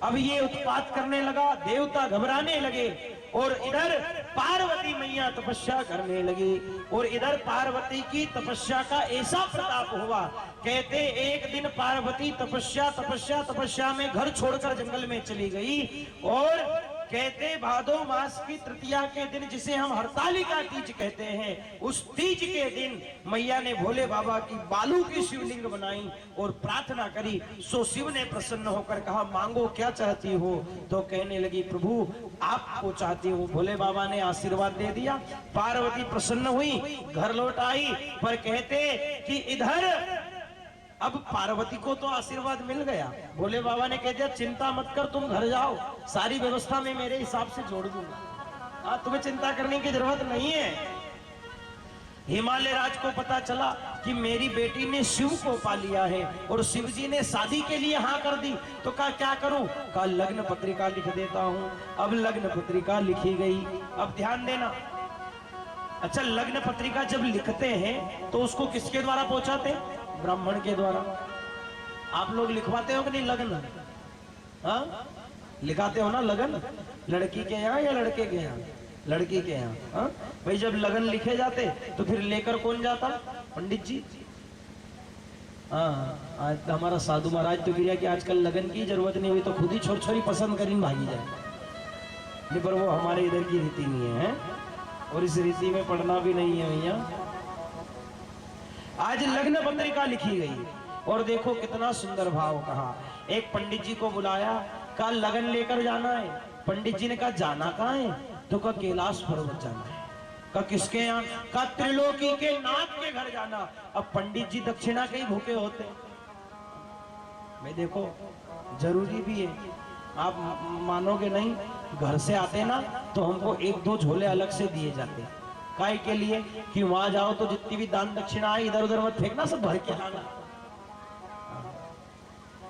अब ये उत्पात करने लगा, देवता घबराने लगे और इधर पार्वती मैया तपस्या करने लगी और इधर पार्वती की तपस्या का ऐसा प्रताप हुआ। कहते एक दिन पार्वती तपस्या में घर छोड़कर जंगल में चली गई और कहते भादो मास की तृतीया के दिन, जिसे हम हरतालिका तीज कहते हैं, उस तीज के दिन मैया ने भोले बाबा की बालू की शिवलिंग बनाई और प्रार्थना करी। सो शिव ने प्रसन्न होकर कहा, मांगो क्या चाहती हो? तो कहने लगी, प्रभु आपको चाहती हूँ। भोले बाबा ने आशीर्वाद दे दिया, पार्वती प्रसन्न हुई, घर लौट आई। पर कहते कि इधर अब पार्वती को तो आशीर्वाद मिल गया, भोले बाबा ने कह दिया चिंता मत कर, तुम घर जाओ, सारी व्यवस्था में मेरे हिसाब से जोड़ दूंगा, तुम्हें चिंता करने की जरूरत नहीं है। हिमालय राज को पता चला कि मेरी बेटी ने शिव को पा लिया है और शिव जी ने शादी के लिए हाँ कर दी। तो कहा क्या करूं? कहा लग्न पत्रिका लिख देता हूं। अब लग्न पत्रिका लिखी गई। अब ध्यान देना, अच्छा लग्न पत्रिका जब लिखते हैं तो उसको किसके द्वारा पहुंचाते? ब्राह्मण के द्वारा। आप लोग लिखवाते हो कि नहीं लगन? हाँ लिखाते हो ना लगन, लड़की के यहाँ या लड़के के यहाँ? लड़की के यहाँ। हाँ भाई जब लगन लिखे जाते तो फिर लेकर कौन जाता? पंडित जी। हाँ आज हमारा साधु महाराज तो गिरा कि आजकल लगन की जरूरत नहीं हुई तो खुद ही छोर छोरी पसंद करीन भागी जाए। नहीं पर वो हमारे इधर की रीति नहीं है और इस रीति में पढ़ना भी नहीं है भैया। आज लग्न पत्रिका लिखी गई और देखो कितना सुंदर भाव कहा। एक पंडित जी को बुलाया, कहा लगन लेकर जाना है। पंडित जी ने कहा जाना कहाँ है? तो कहा कैलाश पर्वत जाना है। कहा किसके यहाँ? कहा त्रिलोकी के नाथ के घर जाना। अब पंडित जी दक्षिणा के ही भूखे होते। मैं देखो जरूरी भी है, आप मानोगे नहीं, घर से आते ना तो हमको एक दो झोले अलग से दिए जाते। काय के लिए? कि वहां जाओ तो जितनी भी दान दक्षिणा आई इधर उधर मत फेंकना, सब भर के आना।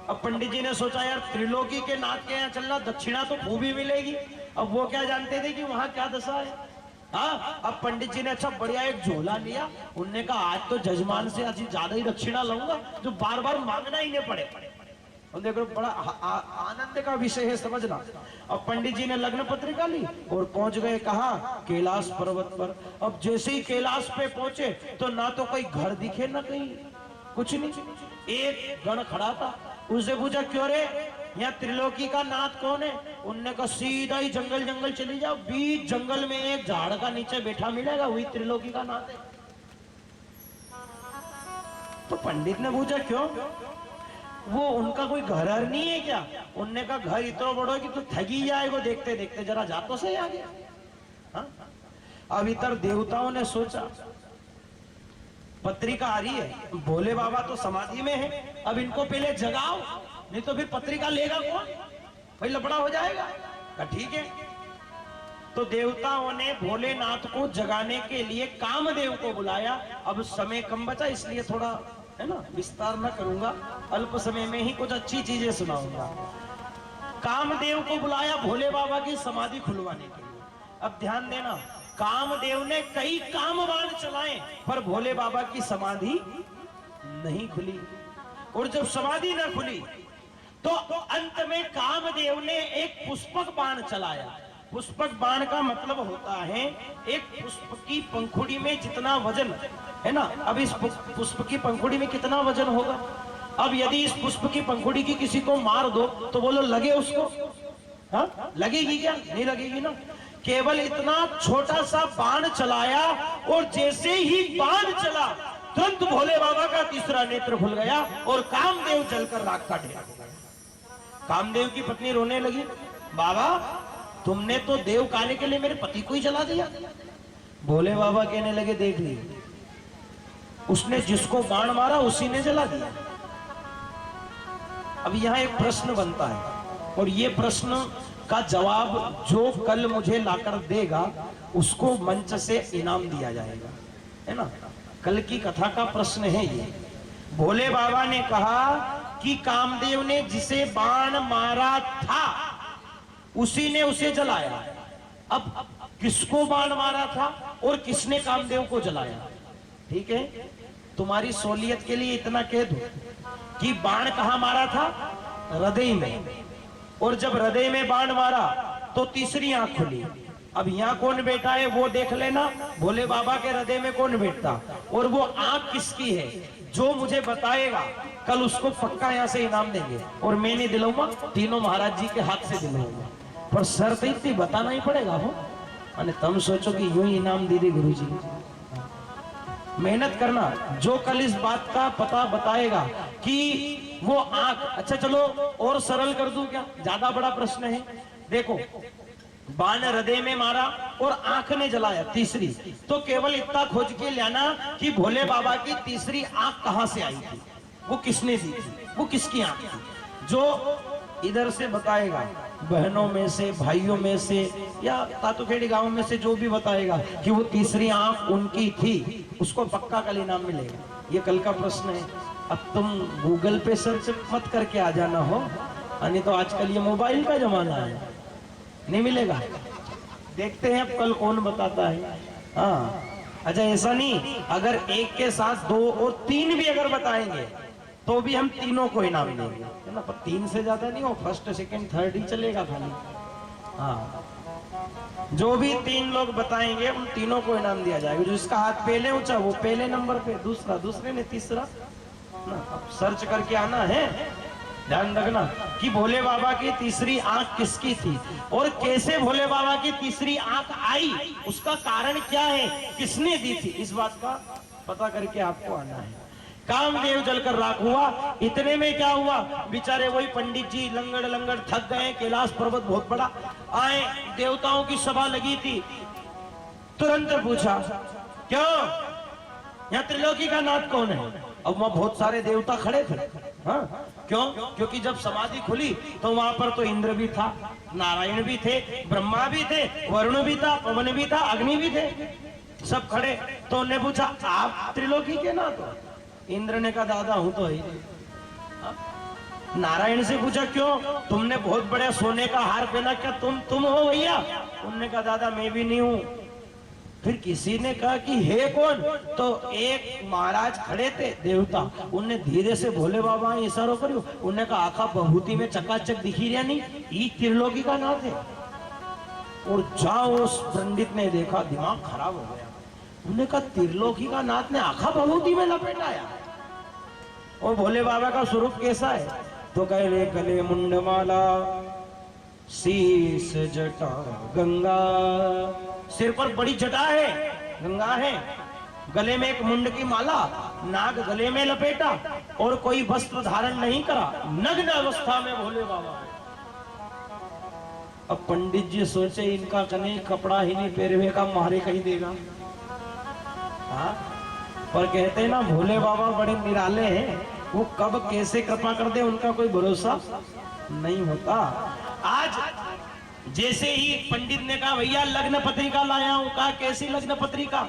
अब पंडित जी ने सोचा यार त्रिलोकी के नाथ के यहाँ चलना, दक्षिणा तो खूब ही मिलेगी। अब वो क्या जानते थे कि वहां क्या दशा है। हाँ अब पंडित जी ने अच्छा बढ़िया एक झोला लिया। उनने कहा आज तो जजमान से आज ज्यादा ही दक्षिणा लूंगा जो बार बार मांगना ही नहीं पड़े। और देखो बड़ा आनंद का विषय है, समझना। अब पंडित जी ने लग्न पत्रिका ली और पहुंच गए कहाँ? कैलाश पर्वत पर। अब जैसे ही कैलाश पे पहुंचे तो ना तो कोई घर दिखे ना कहीं कुछ नहीं। एक गण खड़ा था, उससे पूछा क्यों रे, यहाँ त्रिलोकी का नाथ कौन है? उनने कहा सीधा ही जंगल जंगल चली जाओ, बीच जंगल में एक झाड़ का नीचे बैठा मिलेगा, वही त्रिलोकी का नाथ है। तो पंडित ने पूछा क्यों? वो उनका कोई घर नहीं है क्या? उनने कहा घर इतना बड़ा है कि तू थकी जाएगा देखते देखते, जरा जा तो सही आगे। हाँ? अब इधर देवताओं ने सोचा पत्रिका आ रही है, भोले बाबा तो समाधि में है, अब इनको पहले जगाओ, नहीं तो फिर पत्रिका लेगा कौन? भाई लफड़ा हो जाएगा। ठीक है। तो देवताओं ने भोलेनाथ को जगाने के लिए कामदेव को बुलाया। अब समय कम बचा इसलिए थोड़ा है ना विस्तार न करूंगा, अल्प समय में ही कुछ अच्छी चीजें सुनाऊंगा। कामदेव को बुलाया भोले बाबा की समाधि खुलवाने के लिए। अब ध्यान देना, कामदेव ने कई कामबाण चलाए पर भोले बाबा की समाधि नहीं खुली। और जब समाधि न खुली तो अंत में कामदेव ने एक पुष्पक बाण चलाया। पुष्पक बाण का मतलब होता है एक पुष्प की पंखुड़ी में जितना वजन है ना। अब इस पुष्प की पंखुड़ी में कितना वजन होगा? अब यदि इस पुष्प की पंखुड़ी की किसी को मार दो तो बोलो लगे उसको? हाँ लगेगी क्या? नहीं लगेगी ना। केवल इतना छोटा सा बाण चलाया और जैसे ही बाण चला तुरंत भोले बाबा का तीसरा नेत्र खुल गया और कामदेव जलकर राख का ढेर हो गया। कामदेव की पत्नी रोने लगी, बाबा तुमने तो देव काले के लिए मेरे पति को ही जला दिया। भोले बाबा कहने लगे देख ली, उसने जिसको बाण मारा उसी ने जला दिया। अब यहां एक प्रश्न बनता है और ये प्रश्न का जवाब जो कल मुझे लाकर देगा उसको मंच से इनाम दिया जाएगा, है ना। कल की कथा का प्रश्न है ये। भोले बाबा ने कहा कि कामदेव ने जिसे बाण मारा था उसी ने उसे जलाया। अब किसको बाण मारा था और किसने कामदेव को जलाया? ठीक है, तुम्हारी सहूलियत के लिए इतना कह दो कि बाण कहां मारा था? हृदय में। और जब हृदय में बाण मारा तो तीसरी आंख खुली। अब यहाँ कौन बैठा है वो देख लेना, भोले बाबा के हृदय में कौन बैठता, और वो आंख किसकी है जो मुझे बताएगा कल उसको पक्का यहाँ से इनाम देंगे। और मैं नहीं दिलाऊंगा, तीनों महाराज जी के हाथ से दिलाऊंगा, पर शर्त इतनी बताना ही पड़ेगा हो। अने तुम सोचो कि यूं ही इनाम दे दे गुरुजी, मेहनत करना। जो कल इस बात का पता बताएगा कि वो आंख, अच्छा चलो और सरल कर दूं क्या, ज्यादा बड़ा प्रश्न है। देखो बाण हृदय में मारा और आंख ने जलाया तीसरी, तो केवल इतना खोज के लाना कि भोले बाबा की तीसरी आंख कहां से आई थी, वो किसने दी थी, वो किसकी आंख थी। जो इधर से बताएगा, बहनों में से, भाइयों में से, या तातुखेड़ी गांव में से जो भी बताएगा कि वो तीसरी आंख उनकी थी, उसको पक्का कल इनाम मिलेगा। ये कल का प्रश्न है। अब तुम गूगल पे सर्च मत करके आ जाना हो, नहीं तो आजकल ये मोबाइल का जमाना है, नहीं मिलेगा। देखते हैं अब कल कौन बताता है। हाँ अच्छा, ऐसा नहीं, अगर एक के साथ 2 और 3 भी अगर बताएंगे तो भी हम तीनों को इनाम देंगे, है ना, पर 3 से ज्यादा नहीं हो, फर्स्ट सेकंड थर्ड ही चलेगा खाली। हाँ जो भी 3 लोग बताएंगे उन तीनों को इनाम दिया जाएगा। जिसका हाथ पहले ऊंचा वो पहले नंबर पे, दूसरा दूसरे ने, तीसरा ना। अब सर्च करके आना है, ध्यान रखना कि भोले बाबा की तीसरी आंख किसकी थी और कैसे भोले बाबा की तीसरी आंख आई, उसका कारण क्या है, किसने दी थी, इस बात का पता करके आपको आना है। कामदेव जलकर राख हुआ। इतने में क्या हुआ, बेचारे वही पंडित जी लंगड़ लंगड़ थक गए, कैलाश पर्वत बहुत बड़ा, आए, देवताओं की सभा लगी थी, तुरंत पूछा क्यों यहाँ त्रिलोकी का नाथ कौन है। अब वहां बहुत सारे देवता खड़े थे। हाँ क्यों, क्योंकि जब समाधि खुली तो वहां पर तो इंद्र भी था, नारायण भी थे, ब्रह्मा भी थे, वरुण भी था, पवन भी था, अग्नि भी थे, सब खड़े। तो उन्हें पूछा आप त्रिलोकी के नाथ हो। इंद्र ने कहा दादा हूं तो ही। नारायण से पूछा क्यों, तुमने बहुत बड़े सोने का हार पहना, क्या तुम हो भैया। उन्होंने कहा दादा मैं भी नहीं हूं। फिर किसी ने कहा कि है कौन, तो एक महाराज खड़े थे देवता, उनने धीरे से भोले बाबा इशारो કર્યો, उन्होंने कहा आखा बहुती में चकाचक दिखी रहा नहीं, ये त्रिलोकी का नाथ है। और जाओ उस पंडित ने देखा, दिमाग खराब हो गया। उन्होंने कहा त्रिलोकी का नाथ ने आखा बहुती में लपेटाया। और भोले बाबा का स्वरूप कैसा है, तो कह रहे गले मुंडमाला, शीश जटा गंगा, सिर पर बड़ी जटा है, गंगा है, गले में एक मुंड की माला, नाग गले में लपेटा और कोई वस्त्र धारण नहीं करा, नग्न अवस्था में भोले बाबा। अब पंडित जी सोचे इनका कने कपड़ा ही नहीं पहने का मारे कहीं देगा। हाँ पर कहते हैं ना भोले बाबा बड़े निराले हैं, वो कब कैसे कृपा कर दे उनका कोई भरोसा नहीं होता। आज जैसे ही पंडित ने कहा भैया लग्न पत्रिका लाया हूं, कहा कैसी लग्न पत्रिका।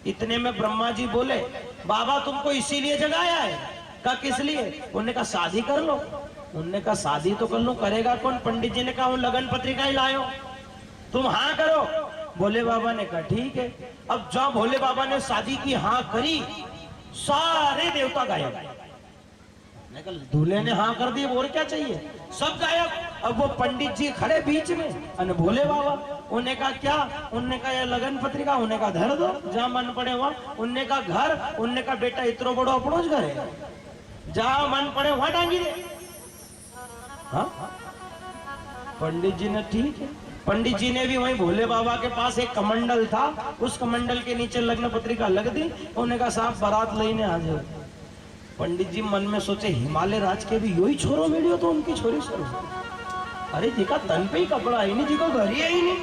इतने में ब्रह्मा जी बोले बाबा तुमको इसीलिए जगाया है। कहा किस लिए। उन्होंने कहा शादी कर लो। उन्होंने कहा शादी तो कर लो, करेगा कौन। पंडित जी ने कहा वो लगन पत्रिका ही लायो, तुम हाँ करो। भोले बाबा ने कहा ठीक है। अब जब भोले बाबा ने शादी की हाँ करी, सारे देवता गायब। दूल्हे ने हाँ कर दी, और क्या चाहिए, सब गायब। अब वो पंडित जी खड़े बीच में और भोले बाबा। उन्होंने कहा क्या, उन्होंने कहा लगन पत्रिका, उन्होंने कहा धर दो जहां मन पड़े वहां। उन्होंने कहा घर, उन्होंने कहा बेटा इतनो बड़ो अपनो घर है, जहां मन पड़े वहां टांगी दे। हाँ पंडित जी ने ठीक है। पंडित जी ने भी वहीं भोले बाबा के पास एक कमंडल था, उस कमंडल के नीचे लग्न पत्रिका लग दी। उन्होंने कहा साहब बारात लेने आ जाओ। पंडित जी मन में सोचे हिमालय राज के भी यही छोरो वीडियो तो उनकी छोरी सर। अरे देखा तन पे ही कपड़ा है नहीं, जी को घर ही नहीं।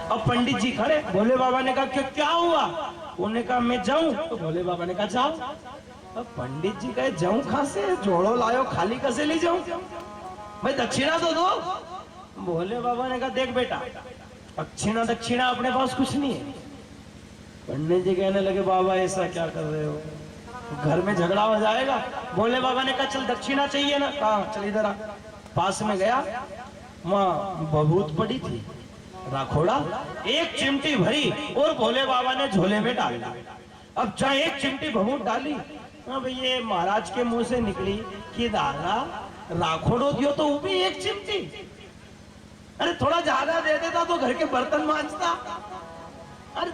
अब पंडित जी खड़े, भोले बाबा ने कहा क्या हुआ। उन्होंने कहा मैं जाऊं, तो भोले बाबा ने कहा जाओ। अब पंडित जी कहे जाऊं कहां से, जोड़ो लायो खाली कैसे ले जाऊं, भाई दक्षिणा तो दो। भोले बाबा ने कहा देख बेटा दक्षिणा दक्षिणा अपने पास कुछ नहीं है। पंडित जी कहने लगे बाबा ऐसा क्या कर रहे हो, घर में झगड़ा हो जाएगा। भोले बाबा ने कहा चल दक्षिणा चाहिए ना, कहा चल इधर आ। पास में गया, वहां बभूत पड़ी थी, राखोड़ा, एक चिमटी भरी और भोले बाबा ने झोले में डाल दी। अब जहाँ एक चिमटी बभूत डाली, अब ये महाराज के मुंह से निकली कि दादा राखोड़ो दियो तो वो भी एक चिमटी। अरे थोड़ा ज्यादा दे देता तो घर के बर्तन मांजता। अरे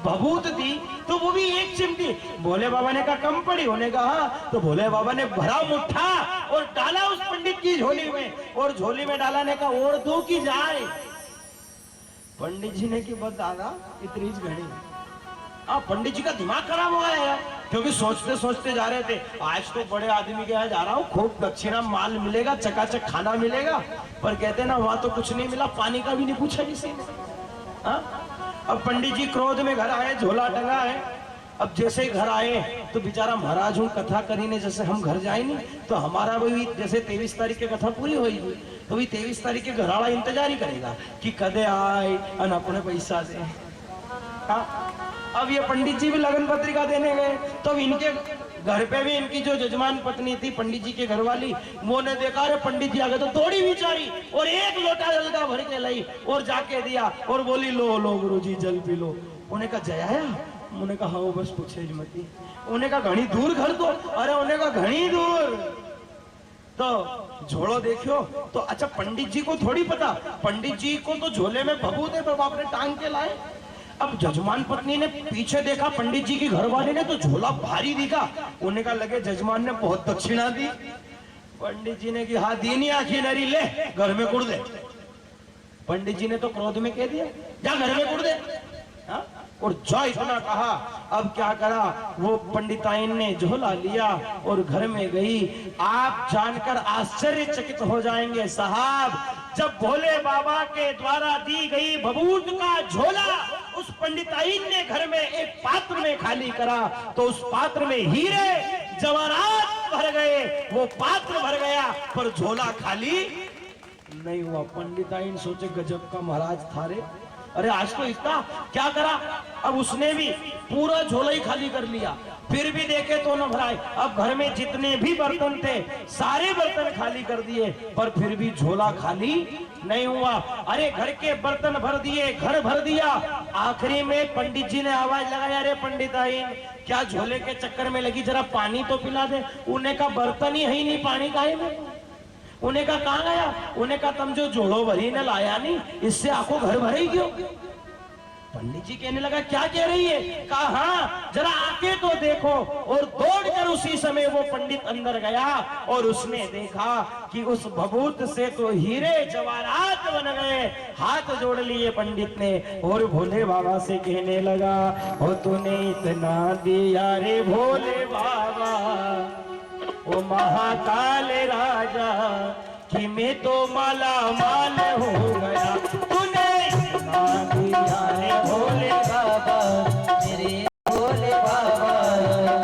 भभूत दी तो वो भी एक चिमटी। भोले बाबा ने कहा कम पड़ी, होने कहा तो भोले बाबा ने भरा मुट्ठा और डाला उस पंडित की झोली में, और झोली में डाला ने कहा और दो की जाए। पंडित जी ने की बस दादा इतनी घड़ी। पंडित जी का दिमाग खराब हो गया यार, क्योंकि सोचते सोचते जा रहे थे आज तो बड़े आदमी के यहाँ जा रहा हूँ, खूब दक्षिणा माल मिलेगा, चकाचक खाना मिलेगा। पर कहते ना वहां तो कुछ नहीं मिला, पानी का भी नहीं पूछा किसी ने। अब पंडित जी क्रोध में घर आए, झोला टंगा है। अब जैसे ही घर आए तो बेचारा महाराज हूँ कथा करीने, जैसे हम घर जाए नहीं तो हमारा भी जैसे 23 तारीख की कथा पूरी होगी तो भी 23 तारीख के घर वाला इंतजार ही करेगा कि कदे आए और अपने पैसा दे। अब ये पंडित जी भी लगन पत्रिका देने गए तो इनके घर पे भी इनकी जो जजमान पत्नी थी पंडित जी के घर वाली, वो ने देखा रे पंडित जी आ गए तो दौड़ी बिचारी और एक लोटा जल का भर के लाई और जाके दिया और बोली लो लो गुरुजी जल पी लो। उन्हें कहा जया, उन्हें कहा हाँ बस पूछे मती। उन्हें कहा घनी दूर घर तो, अरे उन्हें कहा घनी दूर। तो झोलो देखियो तो अच्छा पंडित जी को थोड़ी पता, पंडित जी को तो झोले में भभूत है बाप ने टांग के लाए। अब जजमान पत्नी ने पीछे देखा पंडित जी की घरवाली ने तो झोला भारी दिखा। उन्हें कहा लगे जजमान ने बहुत दक्षिणा दी। पंडित जी ने की हाँ दी नहीं, आखिर नरी ले घर में कुड़ दे। पंडित जी ने तो क्रोध में कह दिया जा घर में कुड़ दे। हा? और जो इतना कहा अब क्या करा, वो पंडिताइन ने झोला लिया और घर में गई। आप जानकर आश्चर्यचकित हो जाएंगे साहब, जब भोले बाबा के द्वारा दी गई भभूत का झोला उस पंडिताइन ने घर में एक पात्र में खाली करा तो उस पात्र में हीरे जवाहरात भर गए, वो पात्र भर गया पर झोला खाली नहीं हुआ। पंडिताइन सोचे गजब का महाराज थारे, अरे आज तो इतना क्या करा। अब उसने भी पूरा झोला ही खाली कर लिया, फिर भी देखे तो न भराए। अब घर में जितने भी बर्तन थे सारे बर्तन खाली कर दिए पर फिर भी झोला खाली नहीं हुआ। अरे घर के बर्तन भर दिए, घर भर दिया। आखिरी में पंडित जी ने आवाज लगाया, अरे पंडिताइन क्या झोले के चक्कर में लगी, जरा पानी तो पिला दे। उन्हें का बर्तन ही है ही नहीं, पानी का है। उन्हें का कहां गया, उन्हें का तुम जो जोड़ो भरी ने लाया नहीं, इससे आंखों घर भरे क्यों। पंडित जी कहने लगा क्या कह रही है, कहा हाँ जरा आके तो देखो। और दौड़कर उसी समय वो पंडित अंदर गया और उसने देखा कि उस भभूत से तो हीरे जवाहरात बन गए। हाथ जोड़ लिए पंडित ने और भोले बाबा से कहने लगा, ओ तूने इतना दिया रे भोले बाबा, ओ महाकाल राजा कि मैं तो माला माल हो गया। तूने इतना दिया रे भोले बाबा, मेरे भोले बाबा,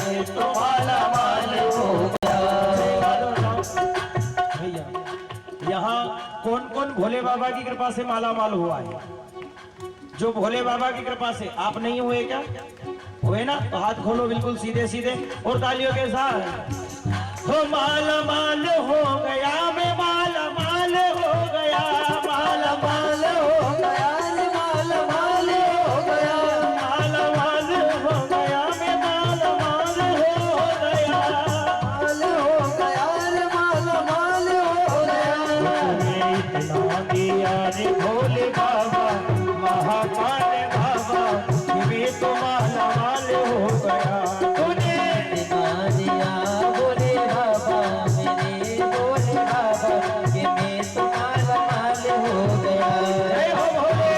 मैं तो माला माल हो गया। भैया यहाँ कौन कौन भोले बाबा की कृपा से माला माल हुआ है? जो भोले बाबा की कृपा से आप नहीं हुए क्या? हुए ना? तो हाथ खोलो बिल्कुल सीधे सीधे और तालियों के साथ। तो माला माल हो गया, मैं माला माल हो गया, माला माल हो गया, माला माल हो गया, माला माल हो गया, मैं माला माल हो गया, माल हो गया, माला माल हो गया। तूने इतना दिया रे भोले बाबा, महाकाल बाबा, मैं तो माला माल हो गया। तूने इतना दिया भोले बाबा, मेरे भोले बाबा, कि मैं तो माला माल हो गया। जय हो भोले।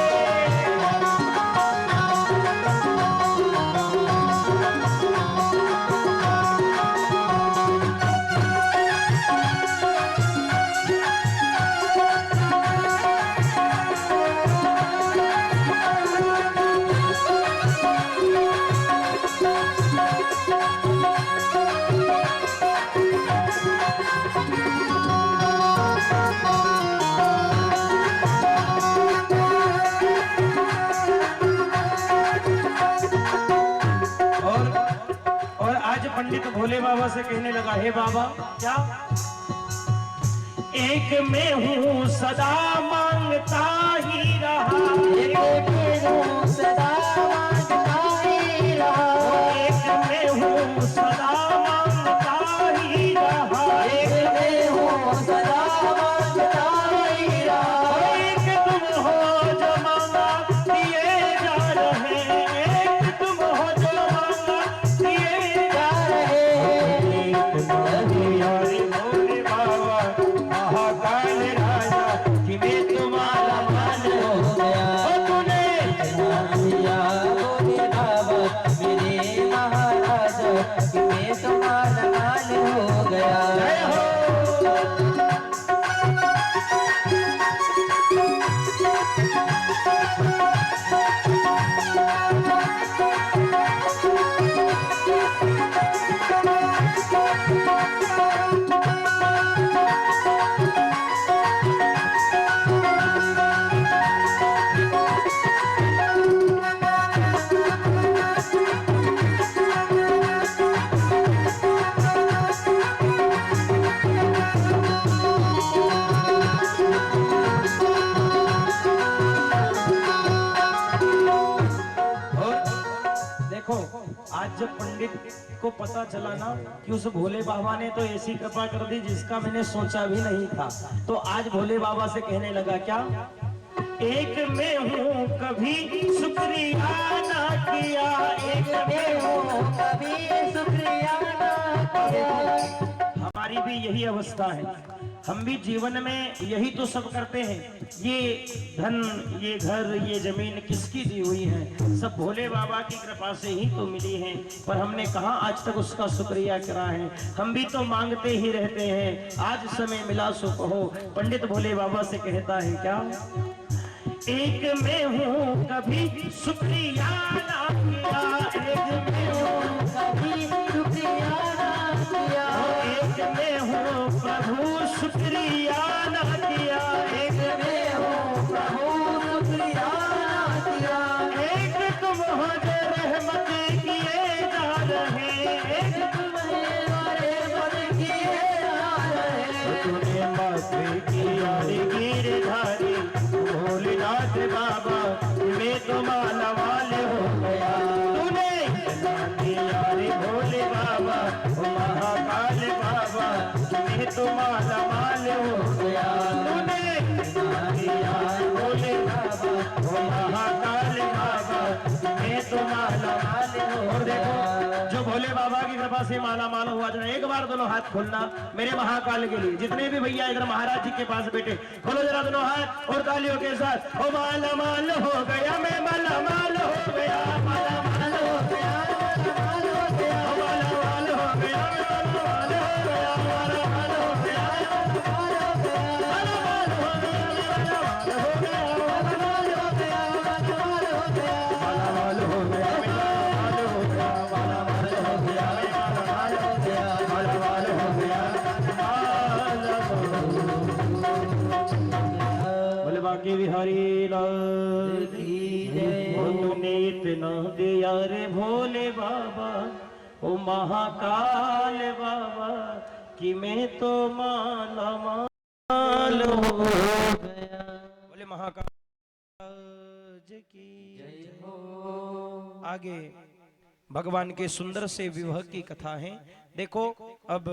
पंडित भोले बाबा से कहने लगा, हे बाबा क्या एक मैं हूँ सदा मांगता ही रहा, एक मैं हूँ सदा मांगता ही रहा, एक मैं हूँ सदा मांगता ही रहा, एक मैं हूँ मेरे महाराज कि मैं तो माल माल हो गया। जय हो। आज जब पंडित को पता चला ना कि उस भोले बाबा ने तो ऐसी कृपा कर दी जिसका मैंने सोचा भी नहीं था, तो आज भोले बाबा से कहने लगा क्या, एक मैं हूँ कभी शुक्रिया ना किया, एक मैं हूँ कभी शुक्रिया ना किया। हमारी भी यही अवस्था है, हम भी जीवन में यही तो सब करते हैं। ये धन, ये घर, ये जमीन किसकी दी हुई है, सब भोले बाबा की कृपा से ही तो मिली है, पर हमने कहाँ आज तक उसका शुक्रिया करा है। हम भी तो मांगते ही रहते हैं, आज समय मिला सो कहो। पंडित भोले बाबा से कहता है क्या, एक मैं हूँ कभी शुक्रिया ना किया, एक मैं हूँ कभी शुक्रिया ना किया। एक मैं हूँ प्रभु शुक्रिया ना किया, एक मैं हूँ प्रभु शुक्रिया ना किया। एक तुम हो जो रहमत किए जा रहे, एक तुम्हारे मन किए जा रहे। तूने माथे किया गिरधारी भोलेनाथ बाबा, मैं तो माला माल हो गया। तूने किया रे भोले बाबा, ओ महाकाल बाबा, मैं तो माला माल हो गया। तूने किया भोले बाबा, ओ महाकाल बाबा, मैं तो माला माल हो गया। जो भोले बाबा की कृपा से माला माल हुआ, जरा एक बार दोनों हाथ खोलना मेरे महाकाल के लिए। जितने भी भैया इधर महाराज जी के पास बैठे, खोलो जरा दोनों हाथ और तालियों के साथ। ओ माला माल हो गया, मैं माला माल हो गया, माला माल हो गया, माला माल हो गया, माला माल हो गया, माला माल हो गया, माला माल हो गया, माला माल हो गया, माला माल हो गया, माला माल हो गया, के बिहारी लाल तूने इतना दिया रे भोले बाबा, ओ महाकाल बाबा, कि मैं तो माला माल हो गया। बोले महाकाल की जय हो। आगे भगवान के सुंदर से विवाह की कथा है। देखो अब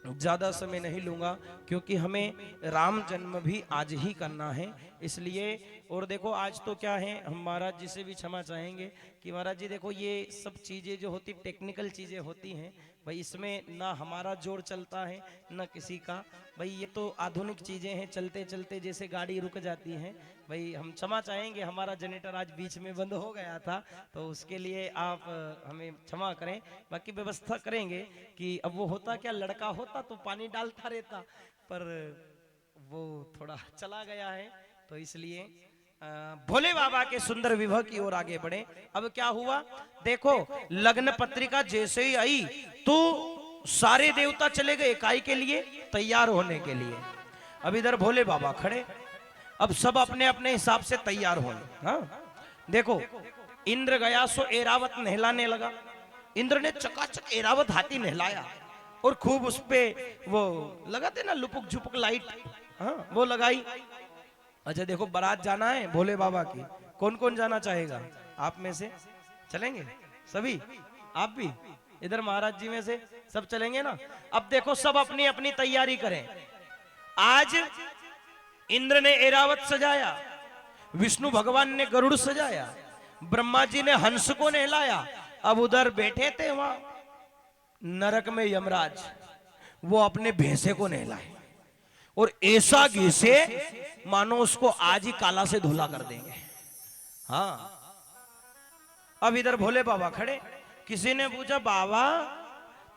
ज्यादा समय नहीं लूंगा क्योंकि हमें राम जन्म भी आज ही करना है, इसलिए। और देखो आज तो क्या है, हम महाराज जी से भी क्षमा चाहेंगे कि महाराज जी देखो ये सब चीजें जो होती टेक्निकल चीजें होती हैं भाई, इसमें ना हमारा जोर चलता है ना किसी का भाई, ये तो आधुनिक चीजें हैं, चलते चलते जैसे गाड़ी रुक जाती है भाई। हम क्षमा चाहेंगे, हमारा जनरेटर आज बीच में बंद हो गया था, तो उसके लिए आप हमें क्षमा करें। बाकी व्यवस्था करेंगे कि अब वो होता क्या, लड़का होता तो पानी डालता रहता, पर वो थोड़ा चला गया है, तो इसलिए भोले बाबा के सुंदर विवाह की ओर आगे बढ़े। अब क्या हुआ, देखो लग्न पत्रिका जैसे ही आई तो सारे देवता चले गए काई के लिए, तैयार होने के लिए। अब इधर भोले बाबा खड़े, अब सब अपने अपने हिसाब से तैयार होने। हाँ देखो, इंद्र गया सो एरावत नहलाने लगा। इंद्र ने चकाचक एरावत हाथी नहलाया और खूब उस पे वो लगाते ना लुपुक झुपुक लाइट, हाँ वो लगाई। अच्छा देखो बारात जाना है भोले बाबा की, कौन कौन जाना चाहेगा आप में से? चलेंगे सभी? आप भी इधर महाराज जी में से सब चलेंगे ना? अब देखो सब अपनी अपनी तैयारी करें। आज इंद्र ने ऐरावत सजाया, विष्णु भगवान ने गरुड़ सजाया, ब्रह्मा जी ने हंस को नहलाया। अब उधर बैठे थे वहां नरक में यमराज, वो अपने भैंसे को नहलाए और ऐसा घिसे मानो उसको आज ही काला से धुला कर देंगे। हाँ अब इधर भोले बाबा खड़े। किसी ने पूछा बाबा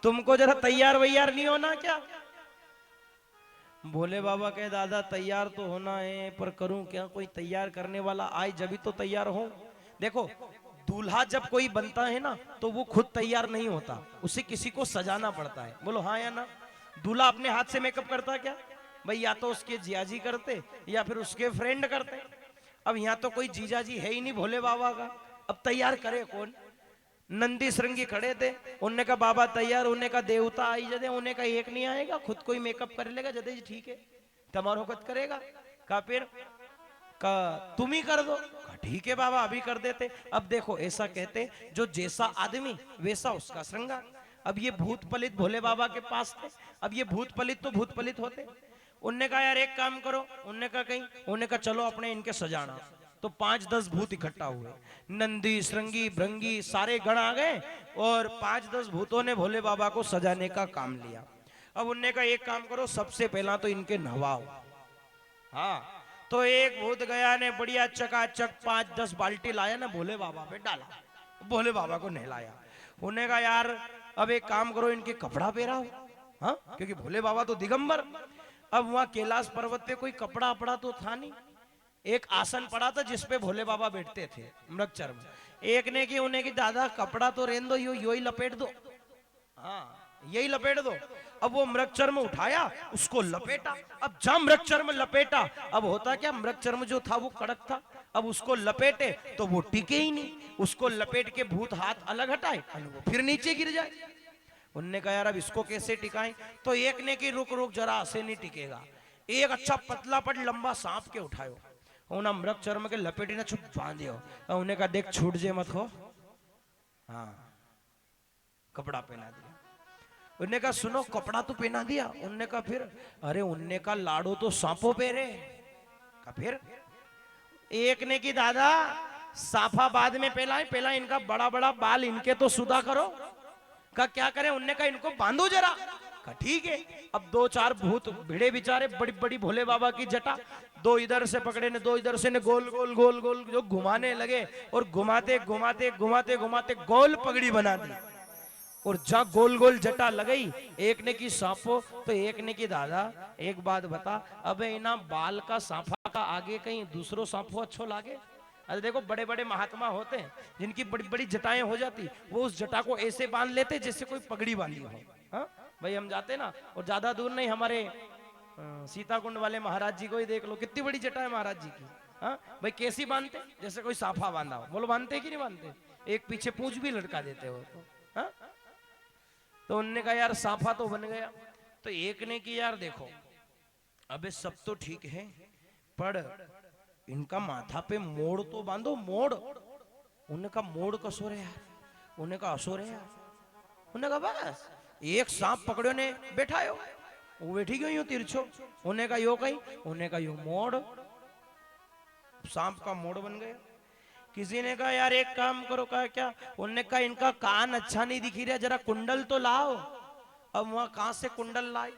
तुमको जरा तैयार वैयार नहीं होना क्या? भोले बाबा कहे दादा तैयार तो होना है पर करूं क्या, कोई तैयार करने वाला आए जब तो तैयार हो। देखो दूल्हा जब कोई बनता है ना तो वो खुद तैयार नहीं होता, उसे किसी को सजाना पड़ता है। बोलो हाँ या ना? दूल्हा अपने हाथ से मेकअप करता क्या भाई? या तो उसके जियाजी करते या फिर उसके फ्रेंड करते। अब यहाँ तो कोई जीजाजी है ही नहीं भोले बाबा का, अब तैयार करे कौन? नंदी श्रृंगी खड़े थे, उनने का बाबा तैयार, उन्हें का देवता आई जदे, उन्हें का एक नहीं आएगा, खुद कोई मेकअप कर लेगा जदे जी ठीक है तुम्हारो खुद करेगा का फिर का तुम ही कर दो। ठीक है बाबा अभी कर देते। अब देखो ऐसा कहते जो जैसा आदमी वैसा उसका श्रृंगार। अब ये भूत पलित भोले बाबा के पास थे, अब ये भूत पलित तो भूत पलित होते। उनने कहा यार एक काम करो, उनने कहा कहीं, उन्होंने कहा चलो अपने इनके सजाना। तो 5-10 भूत इकट्ठा हुए, नंदी श्रृंगी भृंगी सारे गण आ गए और 5-10 भूतों ने भोले बाबा को सजाने का काम लिया। अब उनने कहा एक काम करो सबसे पहला तो इनके नहवाओ। हाँ तो एक भूत गया ने बढ़िया चकाचक 5-10 बाल्टी लाया ना भोले बाबा पे डाला, भोले बाबा को नहलाया। उन्हें कहा यार अब एक काम करो इनके कपड़ा पहराओ। हाँ क्योंकि भोले बाबा तो दिगंबर। अब वहां कैलाश पर्वत पे कोई कपड़ा अपड़ा तो था नहीं, एक आसन पड़ा था जिसपे भोले बाबा बैठते थे मृगचर्म। एक ने कि उन्हें कि दादा कपड़ा तो रहने दो, यो ही लपेट दो। हाँ यही लपेट दो। अब वो मृगचर्म उठाया उसको लपेटा। अब जब मृगचर्म लपेटा अब होता क्या, मृगचर्म जो था वो कड़क था, अब उसको लपेटे तो वो टिके ही नहीं। उसको लपेट के भूत हाथ अलग हटाए वो फिर नीचे गिर जाए। उनने कहा यार अब इसको कैसे टिकाएं? तो एक ने कि रुक रुक जरा ऐसे नहीं टिकेगा, एक अच्छा पतला पट लंबा सांप के उठायो, उन्हें मृग चर्म के लपेटी ना छुप बांधियो। उन्हें कहा देख छूट जे मत हो। हाँ कपड़ा पहना दिया। उन्हें कहा सुनो कपड़ा तो पहना दिया। उन्हें कहा फिर? अरे उन्हें कहा लाडो तो सांपो पहरे। कहा फिर? एक ने की दादा साफा बाद में पहला है, पहला इनका बड़ा बड़ा बाल इनके तो सुधा करो। का क्या करें? उनने कहा इनको बांधो जरा। का ठीक है। अब 2-4 भूत भिड़े बेचारे, बड़ी बड़ी भोले बाबा की जटा, दो इधर से पकड़े ने दो इधर से ने, गोल गोल गोल गोल जो घुमाने लगे और घुमाते घुमाते घुमाते घुमाते गोल पगड़ी बना दी। और जहां गोल गोल जटा लगई, एक ने की सांपो तो एक ने की दादा एक बात बता, अबे इना बाल का सांफा का आगे कहीं दूसरो सांफो अच्छो लागे? अरे देखो बड़े बड़े महात्मा होते हैं जिनकी बड़ी बड़ी जटाएं हो जाती, वो उस जटा को ऐसे बांध लेते जैसे कोई पगड़ी बांधी हो। हाँ भाई हम जाते ना, और ज्यादा दूर नहीं, हमारे सीताकुंड वाले महाराज जी को ही देख लो, कितनी बड़ी जटा है महाराज जी की। हाँ भाई कैसी बांधते? जैसे कोई साफा बांधा हो। बोलो बांधते कि नहीं बांधते? एक पीछे पूंछ भी लटका देते हो तो। हाँ तो उनने कहा यार साफा तो बन गया। तो एक ने की यार देखो अबे सब तो ठीक है पर इनका माथा पे मोड़ तो बांधो, मोड़। उन्हें कहा मोड़ कसो रे यार? उन्हें कहा असो रे यार? उन्हें कहा बस एक सांप पकड़ो ने बैठायो, वो बैठी गई तिरछो। उन्हें कहा यो कहीं, उन्हें कहा यो मोड़, सांप का मोड़ बन गया। किसी ने कहा यार एक काम करो। कहा क्या? उन्होंने कहा इनका कान अच्छा नहीं दिख रहा, जरा कुंडल तो लाओ। अब वहां कहां से कुंडल लाई?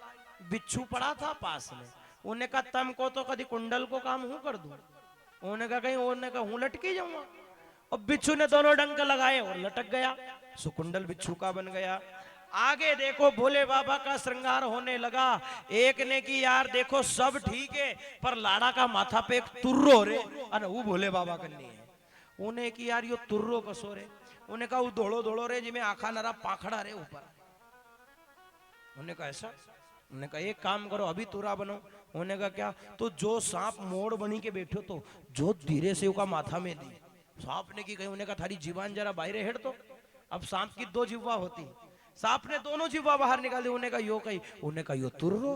बिच्छू पड़ा था पास में। उन्हें कहा तम को तो कभी कुंडल को काम हूं कर दूं। उन्होंने कहा कहीं, उन्होंने कहा हूं लटकी जाऊंगा। अब बिच्छू ने दोनों डंक लगाए और लटक गया, सो कुंडल बिच्छू का बन गया। आगे देखो भोले बाबा का श्रृंगार होने लगा। एक ने की यार देखो सब ठीक है पर लाड़ा का माथा पे एक तुर्रो रे, अरे वो भोले बाबा करनी है। उन्हें की यार यो तुर्रो कसो रे? उन्हें कहा वो दौड़ो दौड़ो रे जिमें आखा नरा पाखड़ा रे ऊपर। उन्हें कहा ऐसा? उन्हें कहा एक काम करो अभी तुरा बनो। उन्हें कहा क्या? तो जो सांप मोड़ बनी के बैठो तो जो धीरे से उसका माथा में दी। सांप ने की कही, उन्हें कहा थारी जीवान जरा बाहर हेड तो। अब सांप की 2 जिह्वा होती, सांप ने दोनों जिह्वा बाहर निकाल दी। उन्हें कहा यो कही, उन्हें कहा यो तुर्रो।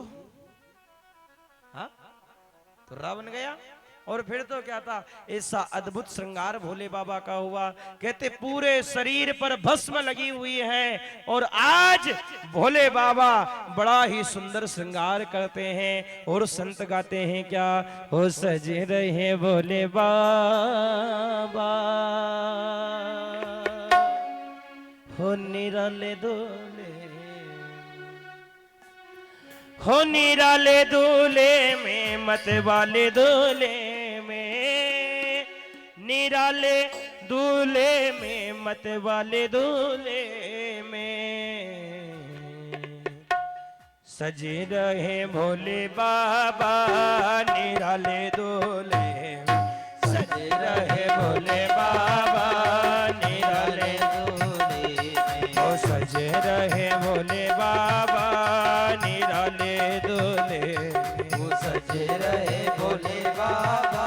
हाँ तुर्रा बन गया। और फिर तो क्या था, ऐसा अद्भुत श्रृंगार भोले बाबा का हुआ। कहते पूरे शरीर पर भस्म लगी हुई है और आज भोले बाबा बड़ा ही सुंदर श्रृंगार करते हैं। और संत गाते हैं क्या, हो सजे रहे भोले बाबा, हो निराले दोले, हो निराले दूल्हे में मत वाले दूल्हे में, निराले दूल्हे में मत वाले दूल्हे में सजे रहे भोले बाबा निराले दूल्हे में सजे रहे भोले बाबा निराले दूल्हे में ओ सजे रहे भोले बाबा निराले दूल्हे वो सजे रहे भोले बाबा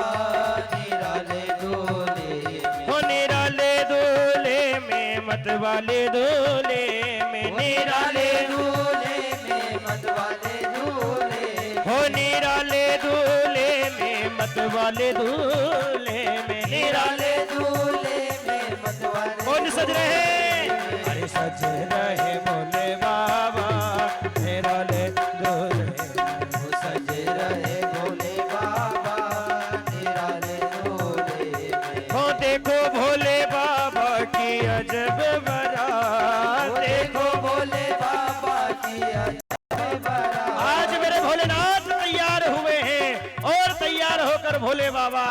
निराले दूल्हे में। हो निराले दूल्हे में मत वाले दूल्हे में निराले दूल्हे में मत वाले दूल्हे हो निराले दूल्हे में मत वाले दूल्हे में निराले दूल्हे में मत वाले कौन सज रहे अरे सज रहे भोले बाबा निराले दूल्हे वो सजे रहे भोले बाबा निराले दूल्हे में। हो देखो भोले बाबा की अजब बारात देखो भोले बाबा की अजब बारात। आज मेरे भोलेनाथ तैयार हुए हैं और तैयार होकर भोले बाबा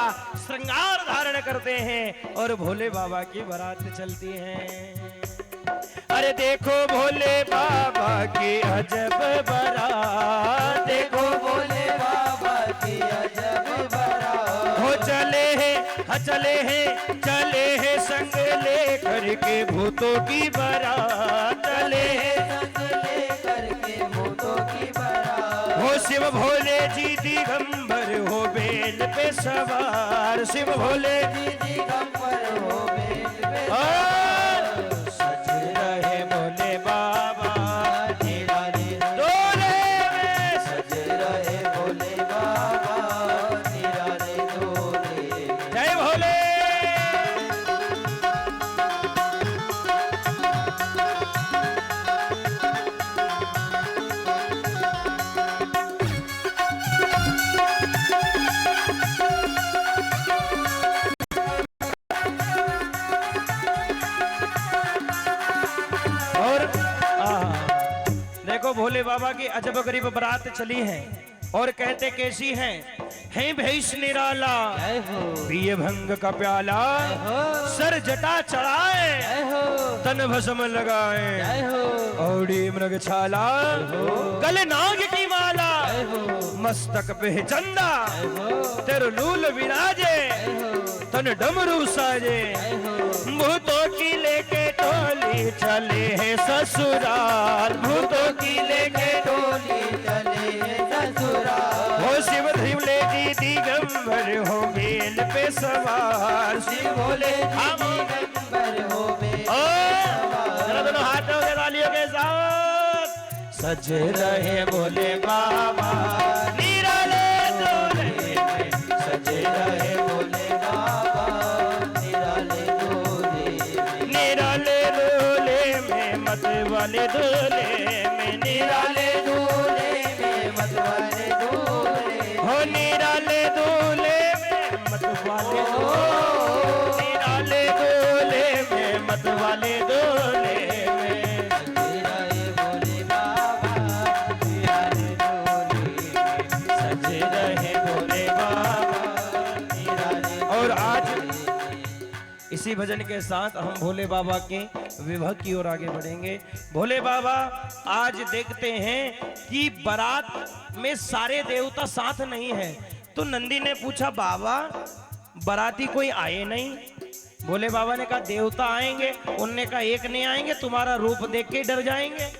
श्रृंगार धारण करते हैं और भोले बाबा की बारात चलती है। अरे देखो भोले बाबा की अजब बारात देखो भोले बाबा की अजब बारात। हो चले हैं संग ले करके भूतों की बारात चले हैं संग लेकर के भूतों की बारात। हो शिव भोले जी दिगंबर हो बेल पे सवार शिव भोले जी दिगंबर हो बेल पे और सज रहे भोले बाबा निराले डोले में सज रहे भोले बाबा निराले दूल्हे में। जय भोले और देखो भोले बाबा की अजब गरीब बारात चली है और कहते कैसी हैं भैंस निराला जय हो पिए भंग का प्याला जय हो सर जटा चढ़ाए जय हो तन भस्म लगाए जय हो औड़ी मृग छाला गले नाग की माला जय हो मस्तक पे चंदा जय हो तिरलूल विराजे जय हो तन डमरू साजे जय हो भूतों की लेके टोली चले हैं ससुराल भूतों की लेके टोली चले ससुराल। हो शिव धीमले जी दिगंबर हो बेल पे सवार शिव भोले दिगंबर हो बेल जरा दोनों हाथों से तालियों के साथ सज रहे भोले बाबा निराले दूल्हे में सजे रहे भोले बाबा निराले दूल्हे में। निराले दूल्हे में मत वाले दूल्हे में निराले दूल्हे में मत वाले दूल्हे हो निराले दूल्हे में मत वाले निराले दूल्हे में मत वाले दूल्हे में सजे रहे भोले बाबा निराले दूल्हे में। सजे रहे भोले बाबा निराले और आज दूल्हे में। इसी भजन के साथ हम भोले बाबा के विवाह की ओर आगे बढ़ेंगे। भोले बाबा आज देखते हैं कि बारात में सारे देवता साथ नहीं है तो नंदी ने पूछा बाबा बाराती कोई आए नहीं। भोले बाबा ने कहा देवता आएंगे। उनने कहा एक नहीं आएंगे तुम्हारा रूप देख के डर जाएंगे।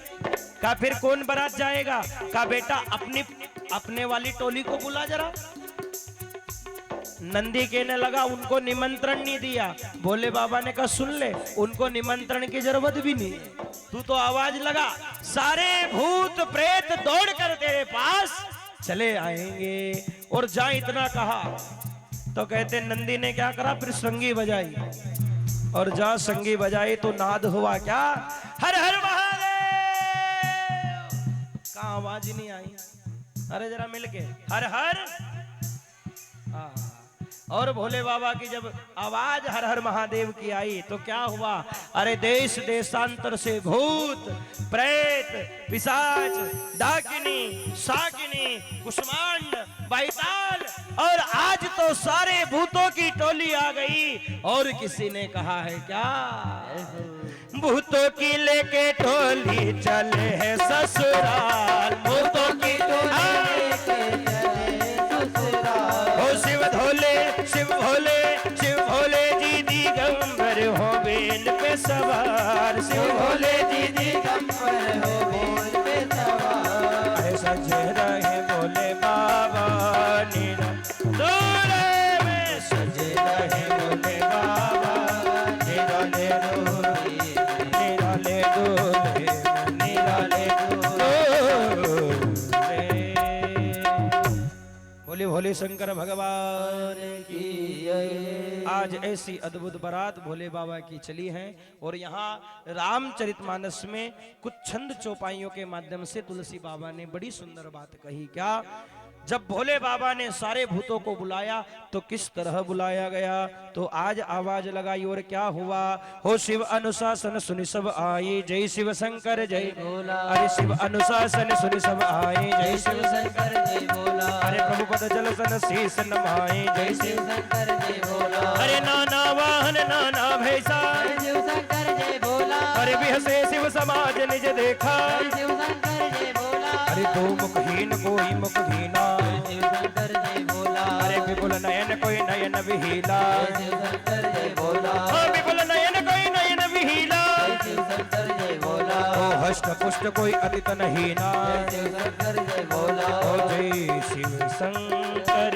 कहा फिर कौन बारात जाएगा। कहा बेटा अपने वाली टोली को बुला जरा। नंदी कहने लगा उनको निमंत्रण नहीं दिया। भोले बाबा ने कहा सुन ले उनको निमंत्रण की जरूरत भी नहीं, तू तो आवाज लगा सारे भूत प्रेत दौड़ कर तेरे पास चले आएंगे। और जा इतना कहा तो कहते नंदी ने क्या करा फिर संगी बजाई और जा संगी बजाई तो नाद हुआ क्या हर हर महादेव। कहाँ आवाज ही नहीं आई। अरे जरा मिलके हर हर। और भोले बाबा की जब आवाज हर हर महादेव की आई तो क्या हुआ, अरे देश देशांतर से भूत प्रेत पिशाच डाकिनी शाकिनी कुष्मांड बैताल और आज तो सारे भूतों की टोली आ गई। और किसी ने कहा है क्या, भूतों की लेके टोली चले है ससुराल, भूतों की टोली लेके चले ससुराल। ओ शिव भोले शिव भोले शिव भोले जी दिगंबर हो बेल पे सवार, शिव भोले जी दिगंबर हो बेल पे सवार। सजे रहे भोले बाबा नीरा दूल्हे में, सजे रहे भोले बाबा नीरा ले बोले भोले शंकर भगवान की। आज ऐसी अद्भुत बारात भोले बाबा की चली है और यहाँ रामचरितमानस में कुछ छंद चौपाइयों के माध्यम से तुलसी बाबा ने बड़ी सुंदर बात कही। क्या, जब भोले बाबा ने सारे भूतों को बुलाया तो किस तरह बुलाया गया, तो आज आवाज लगाई और क्या हुआ, हो शिव अनुशासन सुनि सब आए, जय शिव शंकर जय भोला। अरे शिव अनुशासन सुनि सब आए, जय शिव शंकर जय भोला। अरे प्रभु पद जल सन शीस नमाए, जय शिव शंकर जय भोला। अरे नाना वाहन नाना भैसा, शिव शंकर जय भोला। अरे बिहसे शिव समाज निज देखा, शिव शंकर जय भोला। अरे दो मुखहीन कोई मुखहीना, शिव शंकर जय भोला। अरे विपुल नयन कोई नयन विहीला, शिव शंकर जय भोला। विपुल नयन कोई नयन विहीला, शिव शंकर जय भोला। ओ हष्ट पुष्ट कोई अतित नहीना, शिव शंकर जय भोला। ओ जय शिव शंकर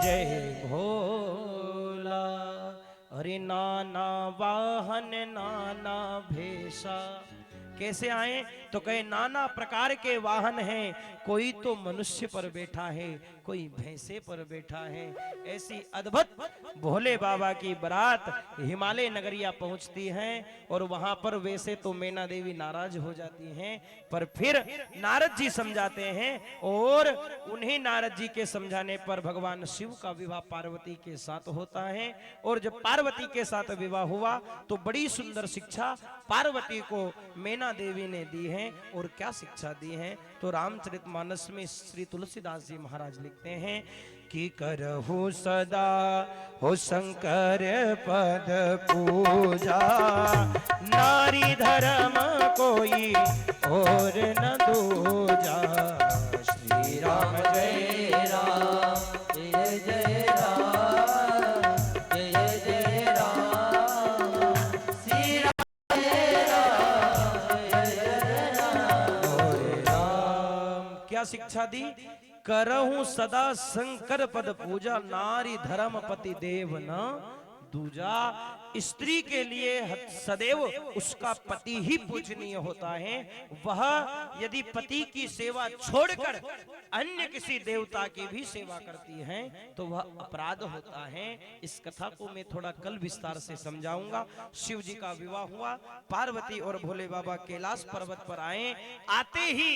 जय भोला। अरे नाना वाहन नाना भेषा, कैसे आए, तो कहे नाना प्रकार के वाहन हैं, कोई तो मनुष्य पर बैठा है, कोई भैंसे पर बैठा है। ऐसी अद्भुत भोले बाबा की बारात हिमालय नगरिया पहुंचती है और वहां पर वैसे तो मैना देवी नाराज हो जाती हैं, पर फिर नारद जी समझाते हैं और उन्हीं नारद जी के समझाने पर भगवान शिव का विवाह पार्वती के साथ होता है। और जब पार्वती के साथ विवाह हुआ तो बड़ी सुंदर शिक्षा पार्वती को मैना देवी ने दी है। और क्या शिक्षा दी है, तो रामचरितमानस में श्री तुलसीदास जी महाराज लिखते हैं कि करहु सदा हो शंकर पद पूजा, नारी धर्म कोई और न दूजा। श्री राम जय राम जय जय राम जय जय राम, श्री राम जय राम जय जय राम। क्या शिक्षा दी, करहूं सदा शंकर पद पूजा, नारी धर्म पति देव न दूजा। स्त्री के लिए सदैव उसका पति ही पूजनीय होता है। वह यदि पति की सेवा छोड़कर अन्य किसी देवता की भी सेवा करती है तो वह अपराध होता है। इस कथा को मैं थोड़ा कल विस्तार से समझाऊंगा। शिव जी का विवाह हुआ, पार्वती और भोले बाबा कैलाश पर्वत पर आए। आते ही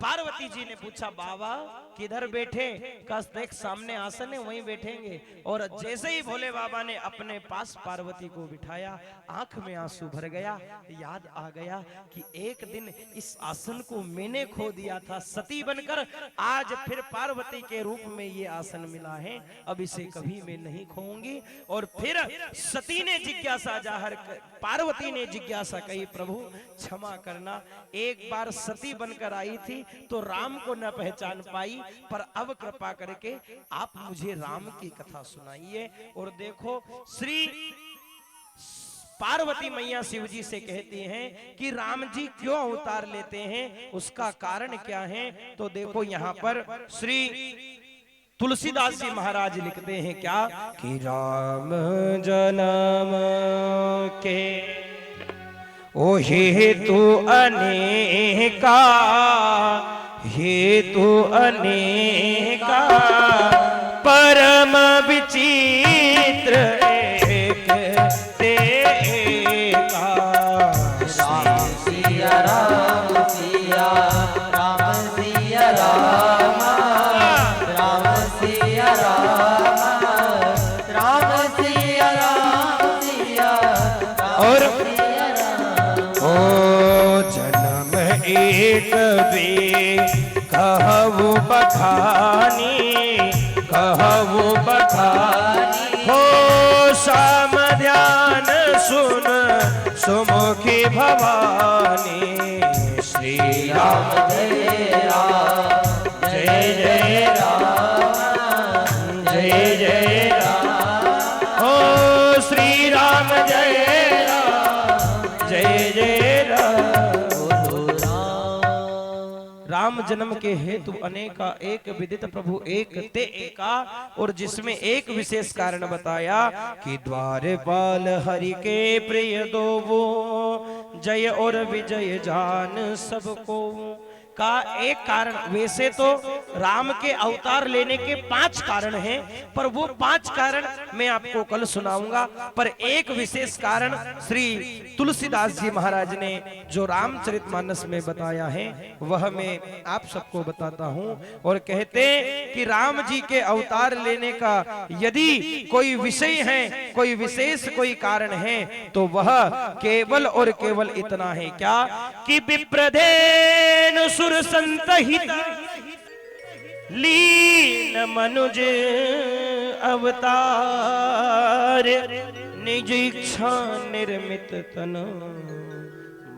पार्वती जी ने पूछा, बाबा किधर बैठे, देख सामने आसन है वहीं बैठेंगे। और जैसे ही भोले बाबा ने अपने पास पार्वती को बिठाया, आंख में आंसू भर गया। याद आ गया कि एक दिन इस आसन को मैंने खो दिया था सती बनकर, आज फिर पार्वती के रूप में ये आसन मिला है, अब इसे कभी मैं नहीं खोऊंगी। और फिर सती ने जिज्ञासा जाहिर, पार्वती ने जिज्ञासा कही, प्रभु क्षमा करना, एक बार सती बनकर आई थी तो राम को न पहचान पाई, पर अब कृपा करके आप मुझे राम की कथा सुनाइए। और देखो श्री पार्वती मैया शिव जी से कहती हैं कि राम जी क्यों अवतार लेते हैं, उसका कारण क्या है। तो देखो यहाँ पर श्री तुलसीदास जी महाराज लिखते हैं क्या कि राम जन्म के ओ हेतु अनेका, हेतु अनेका, परम विचित्र एक ते एका। राम सिया राम सिया राम सिया राम, राम सिया राम एक बे कहु बखानी, कहु बखानी। हो श्याम ध्यान सुन सुमुखी भवानी। श्री राम जय राम जय जय राम जय जय राम। हो श्री राम जय राम जय जय राम। राम जन्म के हेतु अनेका एक विदित प्रभु एक ते एका। और जिसमें एक विशेष कारण बताया कि द्वारपाल हरि के प्रिय दो वो, जय और विजय जान सबको। का एक कारण, वैसे तो राम के अवतार लेने के 5 कारण हैं, पर वो 5 कारण मैं आपको कल सुनाऊंगा। पर एक विशेष कारण श्री तुलसीदास जी महाराज ने जो रामचरितमानस में बताया है वह मैं आप सबको बताता हूं। और कहते कि राम जी के अवतार लेने का यदि कोई विषय है, कोई विशेष कोई कारण है, तो वह केवल और केवल इतना है, क्या कि विप्रधेनु सुर संतहित लीन मनुज अवतार। निज इच्छा निर्मित तन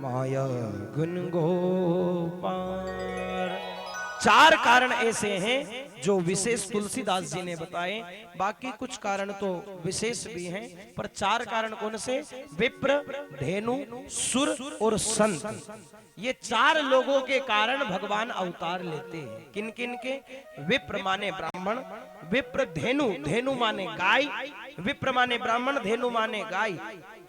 माया गुण गोपार। 4 कारण ऐसे हैं जो विशेष तुलसीदास जी ने बताए। बाकी कुछ कारण तो विशेष भी हैं, पर 4 कारण कौन से? विप्र, धेनु, सुर और संत। ये 4 लोगों के कारण भगवान अवतार लेते हैं। किन किन के? विप्र माने ब्राह्मण, विप्र धेनु, धेनु माने गाय, विप्र माने ब्राह्मण, धेनु माने गाय।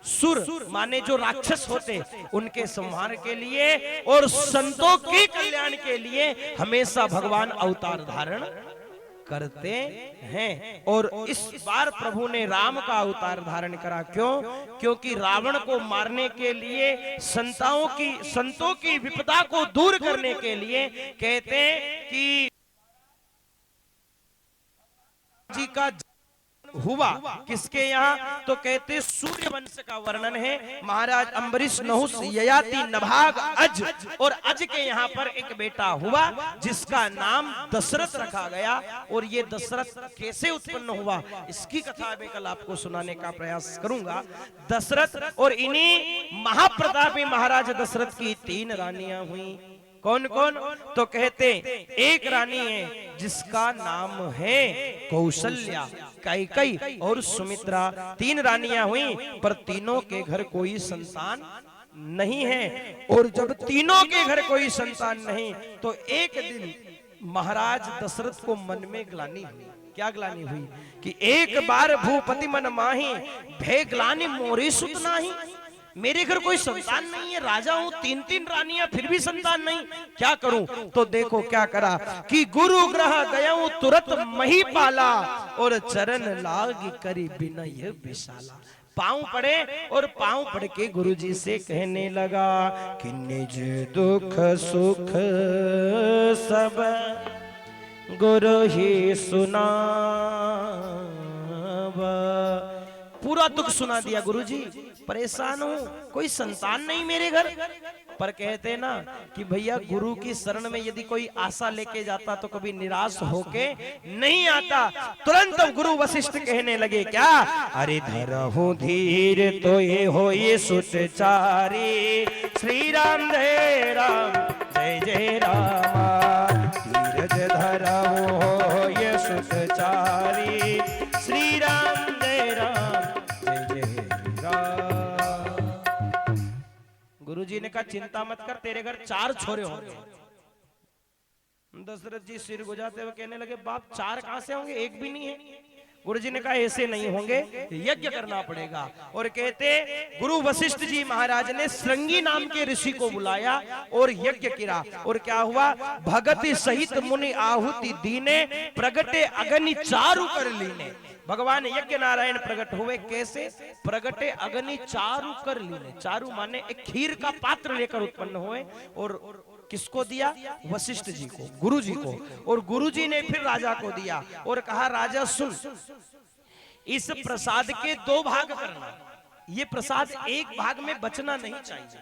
सुर माने जो राक्षस होते उनके संहार के लिए, और संतों के कल्याण के लिए हमेशा भगवान अवतार धारण करते हैं। और इस बार प्रभु ने राम का अवतार धारण करा। क्यों? क्योंकि रावण को मारने के लिए, संतों की विपदा को दूर करने के लिए कहते हैं कि जी का हुआ किसके यहाँ? तो कहते सूर्य वंश का वर्णन है। महाराज अम्बरीश, नहुस, ययाति, नभाग, अज, और अज के यहाँ पर एक बेटा हुआ जिसका नाम दशरथ रखा गया। और ये दशरथ कैसे उत्पन्न हुआ इसकी कथा मैं कल आपको सुनाने का प्रयास करूंगा। दशरथ और इन्हीं महाप्रतापी महाराज दशरथ की 3 रानियां हुई। कौन कौन? तो कहते एक रानी है जिसका नाम है कौशल्या, कैकई और सुमित्रा। 3 रानियां हुई, पर तीनों के घर कोई संतान नहीं है। और जब तीनों के घर कोई संतान नहीं, तो एक दिन महाराज दशरथ को मन में ग्लानि हुई। क्या ग्लानि हुई? कि एक बार भूपति मन माही, भय ग्लानि मोरे सुत नाही। मेरे घर कोई संतान नहीं है, राजा हूं, 3 रानियां, फिर भी संतान नहीं, क्या करूं? तो देखो क्या करा कि गुरु ग्रह गया तुरंत मही पाला, और चरण लाग करी बिनय विशाला। पांव पड़े और पांव पड़ के गुरुजी से कहने लगा कि निज दुख सुख सब गुरु ही सुनावा। पूरा दुख सुना दिया गुरुजी, परेशान हूं, कोई संतान नहीं मेरे घर। पर कहते ना कि भैया गुरु की शरण में यदि कोई आशा लेके जाता तो कभी निराश होके नहीं आता। तुरंत गुरु वशिष्ठ कहने लगे क्या? अरे धरहु धीर तो ये हो ये सुतचारी। श्री राम जय राम जय जय रामा। धीरज धरहु हो ये सुतचारी। श्री राम जय राम जय जय राम। गुरुजी ने कहा चिंता मत कर, तेरे घर 4 छोरे होंगे। दशरथ जी सिर गुजाते हुए कहने लगे बाप 4 कहां से होंगे, एक भी नहीं है। गुरुजी ने कहा ऐसे नहीं होंगे, यज्ञ करना पड़ेगा। और कहते गुरु वशिष्ठ जी महाराज ने श्रृंगी नाम के ऋषि को बुलाया और यज्ञ किया। और क्या हुआ? भगति सहित मुनि आहुति दीने, प्रगटे अग्नि चारु कर लीने। भगवान यज्ञ नारायण प्रकट हुए। कैसे? प्रगटे अग्नि चारु कर लीने। चारु माने एक खीर का पात्र लेकर उत्पन्न हुए। और किसको दिया? वशिष्ठ जी को, गुरु जी को। और गुरु जी ने फिर राजा को दिया और कहा राजा सुन, इस प्रसाद के 2 भाग करना। ये प्रसाद एक भाग में बचना नहीं चाहिए।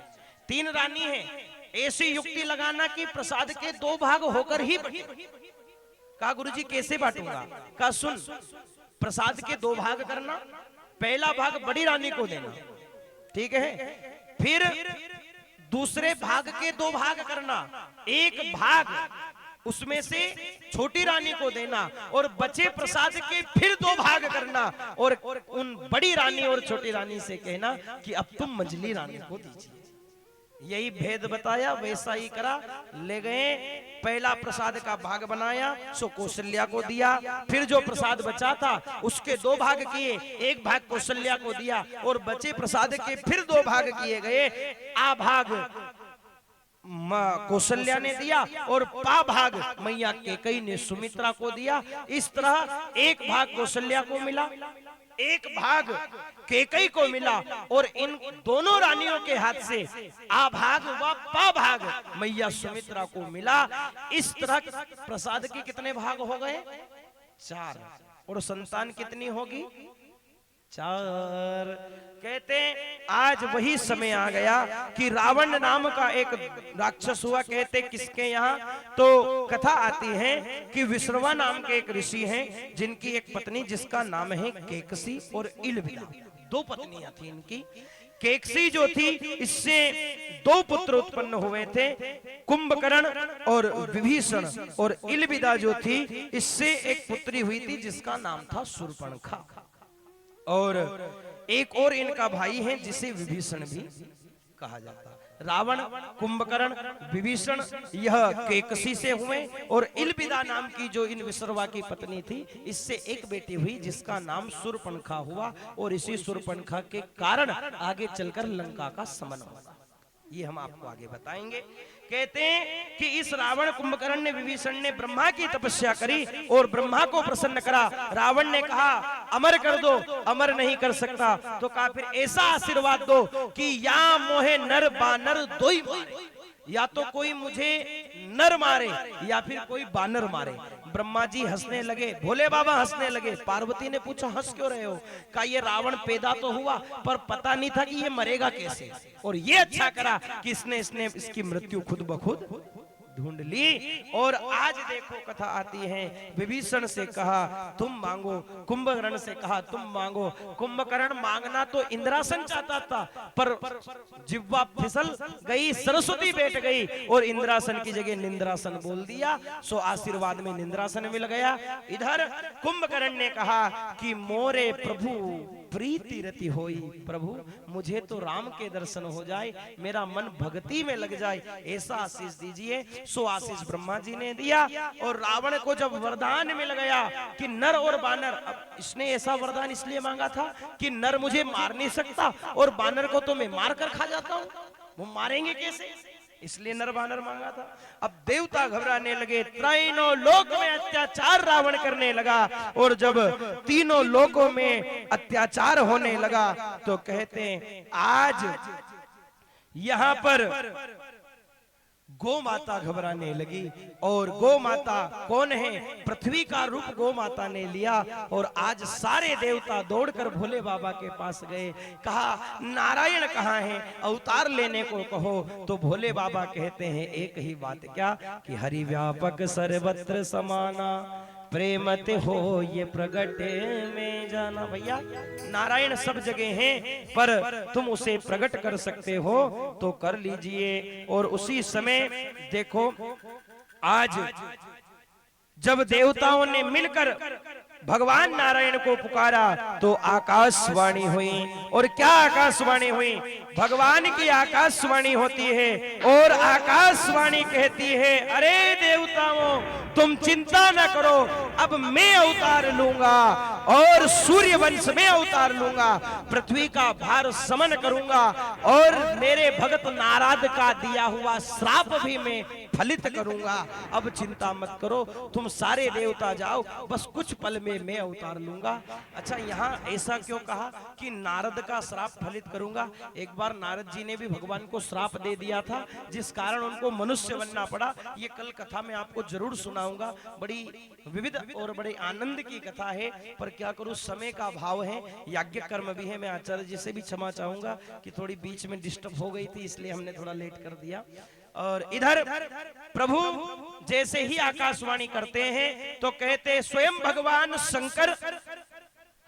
3 रानी है, ऐसी युक्ति लगाना कि प्रसाद के 2 भाग होकर ही बटे। कहा गुरुजी कैसे बांटूंगा? कहा सुन, प्रसाद के 2 भाग करना, पहला भाग बड़ी रानी को देना, ठीक है, फिर दूसरे भाग के 2 भाग करना, एक भाग उसमें से छोटी रानी को देना और बचे प्रसाद के फिर 2 भाग करना और उन बड़ी रानी और छोटी रानी से कहना कि अब तुम मंझली रानी को दीजिए। यही भेद बताया, वैसा ही करा। ले गए, पहला प्रसाद का भाग बनाया, सो कौशल्या को दिया, फिर जो प्रसाद बचा था उसके 2 भाग किए, एक भाग कौशल्या को दिया और बचे प्रसाद के फिर 2 भाग किए गए। आ भाग कौशल्या ने दिया और पा भाग मैया कैकेयी ने सुमित्रा को दिया। इस तरह एक भाग कौशल्या को मिला, एक भाग कैकेयी को मिला और इन दोनों रानियों के हाथ से आ भाग व पा भाग मैया सुमित्रा को मिला। इस तरह प्रसाद के कितने भाग हो गए? 4। और संतान कितनी होगी? 4। कहते आज वही समय आ गया कि रावण नाम का एक राक्षस हुआ। कहते किसके यहाँ? तो कथा आती है कि विश्रवा नाम के एक ऋषि हैं जिनकी एक पत्नी जिसका नाम है केकसी और इलबिदा। 2 पत्नियां थी इनकी। केकसी जो थी, इससे 2 पुत्र उत्पन्न हुए थे, कुंभकर्ण और विभीषण। और इलबिदा जो थी, इससे एक पुत्री हुई थी जिसका नाम था शूर्पणखा। और एक और इनका भाई है जिसे विभीषण भी कहा जाता है। रावण, कुंभकर्ण, विभीषण यह केकसी से हुए और इलबिदा नाम की जो इन विश्रवा की पत्नी थी, इससे एक बेटी हुई जिसका नाम शूर्पणखा हुआ। और इसी शूर्पणखा के कारण आगे चलकर लंका का समन होगा, ये हम आपको आगे बताएंगे। कहते हैं कि इस रावण, कुंभकर्ण ने, विभीषण ने ब्रह्मा की तपस्या करी और ब्रह्मा को प्रसन्न करा। रावण ने कहा अमर कर दो, अमर नहीं कर सकता। तो कहा फिर ऐसा आशीर्वाद दो कि या मोहे नर बानर दोई मारे, या तो कोई मुझे नर मारे या फिर कोई बानर मारे। ब्रह्मा जी हंसने लगे, भोले बाबा हंसने लगे। पार्वती ने पूछा हंस क्यों रहे हो? कहा ये रावण पैदा तो हुआ पर पता नहीं था कि ये मरेगा कैसे, और ये अच्छा करा कि इसने इसकी मृत्यु खुद ब खुद ढूंढ ली। और आज देखो कथा आती है, विभीषण से कहा तुम मांगो, कुंभकर्ण से कहा तुम मांगो। कुंभकर्ण मांगना तो इंद्रासन चाहता था पर जिह्वा फिसल गई, सरस्वती बैठ गई और इंद्रासन की जगह निंद्रासन बोल दिया। सो आशीर्वाद में निंद्रासन मिल गया। इधर कुंभकर्ण ने कहा कि मोरे प्रभु प्रीति रति होई, प्रभु मुझे तो राम के दर्शन हो जाए, मेरा मन भक्ति में लग जाए, ऐसा आशीष दीजिए। सो आशीष ब्रह्मा जी ने दिया। और रावण को जब वरदान मिल गया कि नर और बानर, अब इसने ऐसा वरदान इसलिए मांगा था कि नर मुझे मार नहीं सकता और बानर को तो मैं मार कर खा जाता हूं, वो मारेंगे कैसे, इसलिए नर बानर मांगा था। अब देवता घबराने लगे, तीनों लोक में अत्याचार रावण करने लगा। और जब तीनों लोकों में अत्याचार होने लगा तो कहते हैं आज यहां पर गौ माता घबराने लगी। और गौ माता कौन है? पृथ्वी का रूप गौ माता ने लिया। और आज सारे देवता दौड़कर भोले बाबा के पास गए, कहा नारायण कहाँ हैं, अवतार लेने को कहो। तो भोले बाबा कहते हैं एक ही बात, क्या कि हरि व्यापक सर्वत्र समाना, प्रेमते हो ये प्रगट में जाना। भैया नारायण सब जगह हैं पर तुम उसे प्रकट कर सकते हो तो कर लीजिए। और उसी समय देखो आज जब देवताओं ने मिलकर भगवान नारायण को पुकारा तो आकाशवाणी हुई। और क्या आकाशवाणी हुई? भगवान की आकाशवाणी होती है और आकाशवाणी कहती है अरे देवताओं तुम चिंता न करो, अब मैं अवतार लूंगा और सूर्य वंश में अवतार लूंगा, पृथ्वी का भार समन करूंगा और मेरे भगत नारद का दिया हुआ श्राप भी मैं फलित करूंगा। अब चिंता मत करो, तुम सारे देवता जाओ, बस कुछ पल में मैं अवतार लूंगा। अच्छा यहाँ ऐसा क्यों कहा कि नारद का श्राप फलित करूंगा? एक बार नारद जी ने भी भगवान को श्राप दे दिया था जिस कारण उनको मनुष्य बनना पड़ा। ये कल कथा में आपको जरूर सुनाऊंगा, बड़ी विविध और बड़े आनंद की कथा है। पर क्या करूं, समय का भाव है, याज्ञ कर्म भी है। मैं आचार्य जी से भी क्षमा चाहूंगा कि थोड़ी बीच में डिस्टर्ब हो गई थी, इसलिए हमने थोड़ा लेट कर दिया। और इधर प्रभु जैसे ही आकाशवाणी करते हैं तो कहते स्वयं भगवान शंकर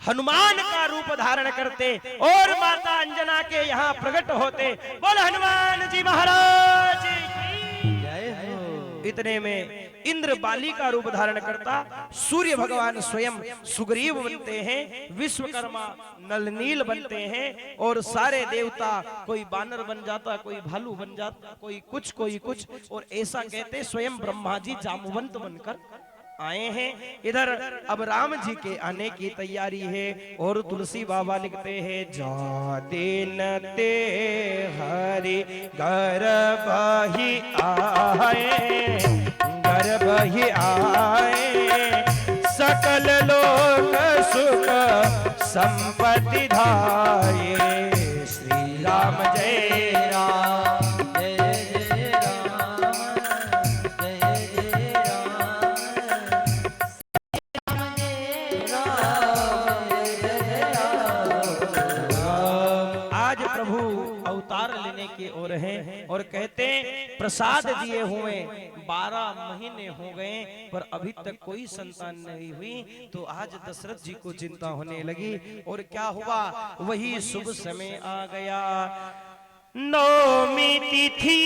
हनुमान का रूप धारण करते और माता अंजना के यहाँ प्रकट होते। बोल हनुमान जी महाराज की जय हो। इतने में इंद्र बाली का रूप धारण करता, सूर्य भगवान स्वयं सुग्रीव बनते हैं, विश्वकर्मा नलनील बनते हैं और सारे देवता कोई बानर बन जाता, कोई भालू बन जाता, कोई कुछ और ऐसा कहते स्वयं ब्रह्मा जी जामवंत बनकर आए हैं। इधर अब राम जी के आने की तैयारी है और तुलसी बाबा लिखते हैं जा दिन ते हरि गर्भ ही आए, गर्भ ही आए, सकल लोक सुख संपत्ति धाये। श्री राम जय राम, की ओर हैं और कहते हैं प्रसाद दिए हुए 12 महीने हो गए पर अभी तक कोई संतान नहीं हुई। तो आज दशरथ जी को चिंता होने लगी और क्या हुआ, वही शुभ समय आ गया। नौमी तिथि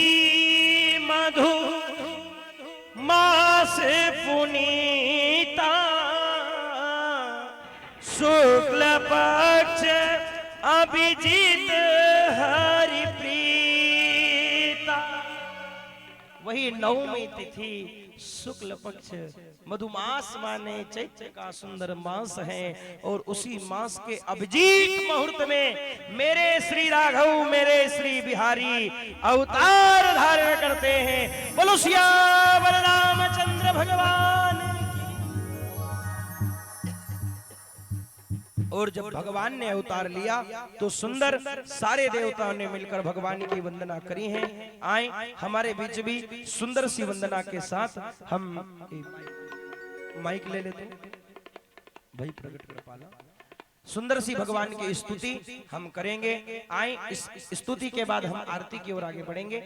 मधु मास पुनीता, शुक्ल पक्ष अभिजीत हरि प्रीता। वही नवमी तिथि शुक्ल पक्ष, मधुमास माने चैत्र का सुंदर मास है और उसी मास के अभिजीत मुहूर्त में मेरे श्री राघव, मेरे श्री बिहारी अवतार धारण करते हैं। बोलो सियावर रामचंद्र भगवान। और जब भगवान ने अवतार लिया तो सुंदर सारे देवताओं ने मिलकर भगवान की वंदना करी है। आए हमारे बीच भी सुंदर सी वंदना के साथ हम माइक ले लेते भाई, प्रकट कर पाला। सुंदर सी भगवान की स्तुति हम करेंगे। आए इस स्तुति के बाद हम आरती की ओर आगे बढ़ेंगे।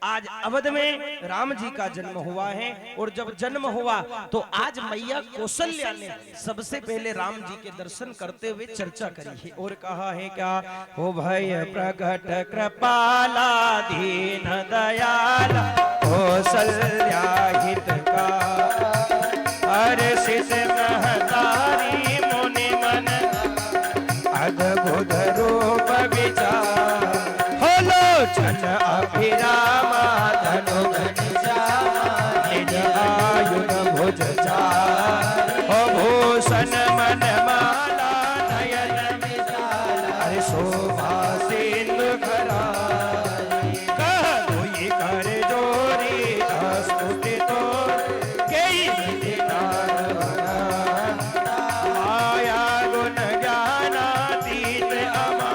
आज अवध में राम जी का जन्म हुआ है और जब जन्म हुआ तो आज मैया कौशल्या ने सबसे पहले राम जी के दर्शन करते हुए चर्चा करी है और कहा है क्या, हो भय प्रकट कृपाला दीन दयाल कौशल्या हितका, हर्षित महतारी मुनि मन अद्भुत रूप विचार, हो लोचन अभिरामा धनु घनश्यामा, निज आयुध भुज चार, हो भूषण मन माला नयन विशाल, अरे शोभा सिंधु करारी, कह कोई कर जोरी स्तुति तोर, कई विधिनार माया गुण ज्ञानातीत अमा,